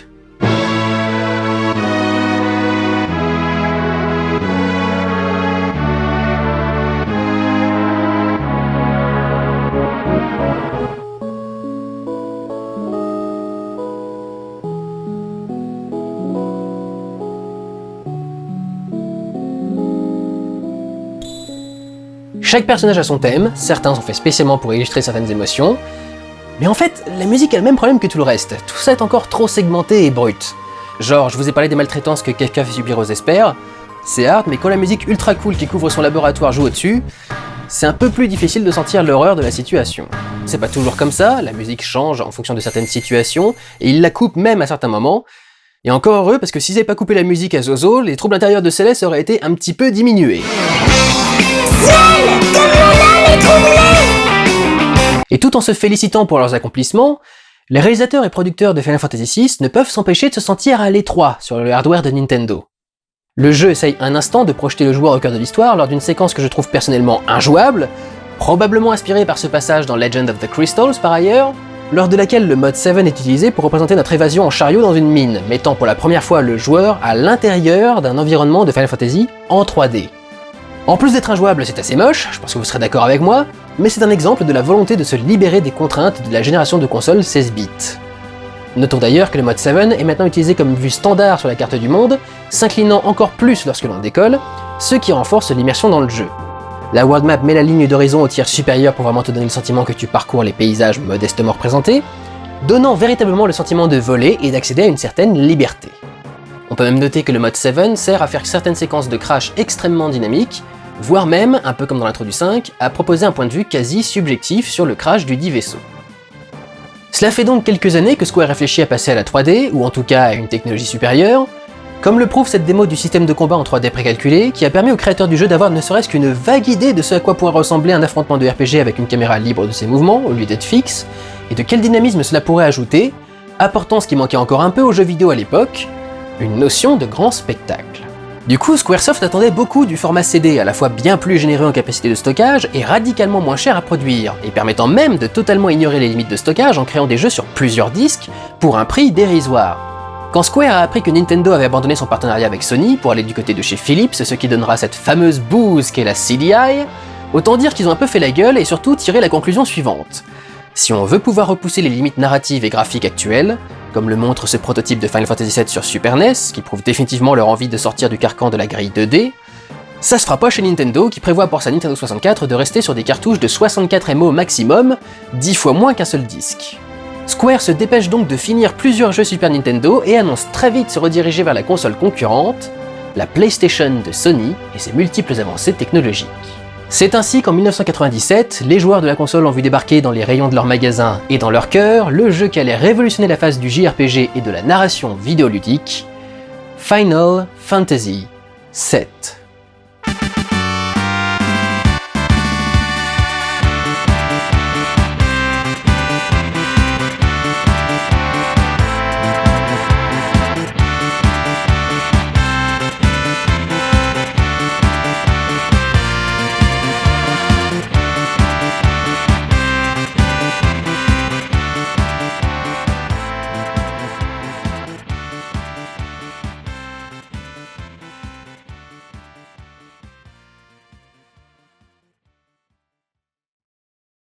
Chaque personnage a son thème, certains sont faits spécialement pour illustrer certaines émotions, mais en fait, la musique a le même problème que tout le reste, tout ça est encore trop segmenté et brut. Genre, je vous ai parlé des maltraitances que Kafka fait subir aux espers, c'est hard, mais quand la musique ultra cool qui couvre son laboratoire joue au-dessus, c'est un peu plus difficile de sentir l'horreur de la situation. C'est pas toujours comme ça, la musique change en fonction de certaines situations, et il la coupe même à certains moments, et encore heureux parce que s'ils n'avaient pas coupé la musique à Zozo, les troubles intérieurs de Céleste auraient été un petit peu diminués. Et tout en se félicitant pour leurs accomplissements, les réalisateurs et producteurs de Final Fantasy VI ne peuvent s'empêcher de se sentir à l'étroit sur le hardware de Nintendo. Le jeu essaye un instant de projeter le joueur au cœur de l'histoire lors d'une séquence que je trouve personnellement injouable, probablement inspirée par ce passage dans Legend of the Crystals par ailleurs, lors de laquelle le mode 7 est utilisé pour représenter notre évasion en chariot dans une mine, mettant pour la première fois le joueur à l'intérieur d'un environnement de Final Fantasy en 3D. En plus d'être injouable, c'est assez moche, je pense que vous serez d'accord avec moi, mais c'est un exemple de la volonté de se libérer des contraintes de la génération de consoles 16 bits. Notons d'ailleurs que le mode 7 est maintenant utilisé comme vue standard sur la carte du monde, s'inclinant encore plus lorsque l'on décolle, ce qui renforce l'immersion dans le jeu. La world map met la ligne d'horizon au tiers supérieur pour vraiment te donner le sentiment que tu parcours les paysages modestement représentés, donnant véritablement le sentiment de voler et d'accéder à une certaine liberté. On peut même noter que le mode 7 sert à faire certaines séquences de crash extrêmement dynamiques, voire même, un peu comme dans l'intro du 5, à proposer un point de vue quasi subjectif sur le crash du dit vaisseau. Cela fait donc quelques années que Square réfléchit à passer à la 3D, ou en tout cas à une technologie supérieure, comme le prouve cette démo du système de combat en 3D précalculé, qui a permis aux créateurs du jeu d'avoir ne serait-ce qu'une vague idée de ce à quoi pourrait ressembler un affrontement de RPG avec une caméra libre de ses mouvements, au lieu d'être fixe, et de quel dynamisme cela pourrait ajouter, apportant ce qui manquait encore un peu aux jeux vidéo à l'époque, une notion de grand spectacle. Du coup, Squaresoft attendait beaucoup du format CD, à la fois bien plus généreux en capacité de stockage et radicalement moins cher à produire, et permettant même de totalement ignorer les limites de stockage en créant des jeux sur plusieurs disques pour un prix dérisoire. Quand Square a appris que Nintendo avait abandonné son partenariat avec Sony pour aller du côté de chez Philips, ce qui donnera cette fameuse bouse qu'est la CDI, autant dire qu'ils ont un peu fait la gueule et surtout tiré la conclusion suivante. Si on veut pouvoir repousser les limites narratives et graphiques actuelles, comme le montre ce prototype de Final Fantasy VII sur Super NES, qui prouve définitivement leur envie de sortir du carcan de la grille 2D, ça se fera pas chez Nintendo, qui prévoit pour sa Nintendo 64 de rester sur des cartouches de 64 MO maximum, 10 fois moins qu'un seul disque. Square se dépêche donc de finir plusieurs jeux Super Nintendo et annonce très vite se rediriger vers la console concurrente, la PlayStation de Sony et ses multiples avancées technologiques. C'est ainsi qu'en 1997, les joueurs de la console ont vu débarquer dans les rayons de leur magasin et dans leur cœur le jeu qui allait révolutionner la phase du JRPG et de la narration vidéoludique, Final Fantasy VII.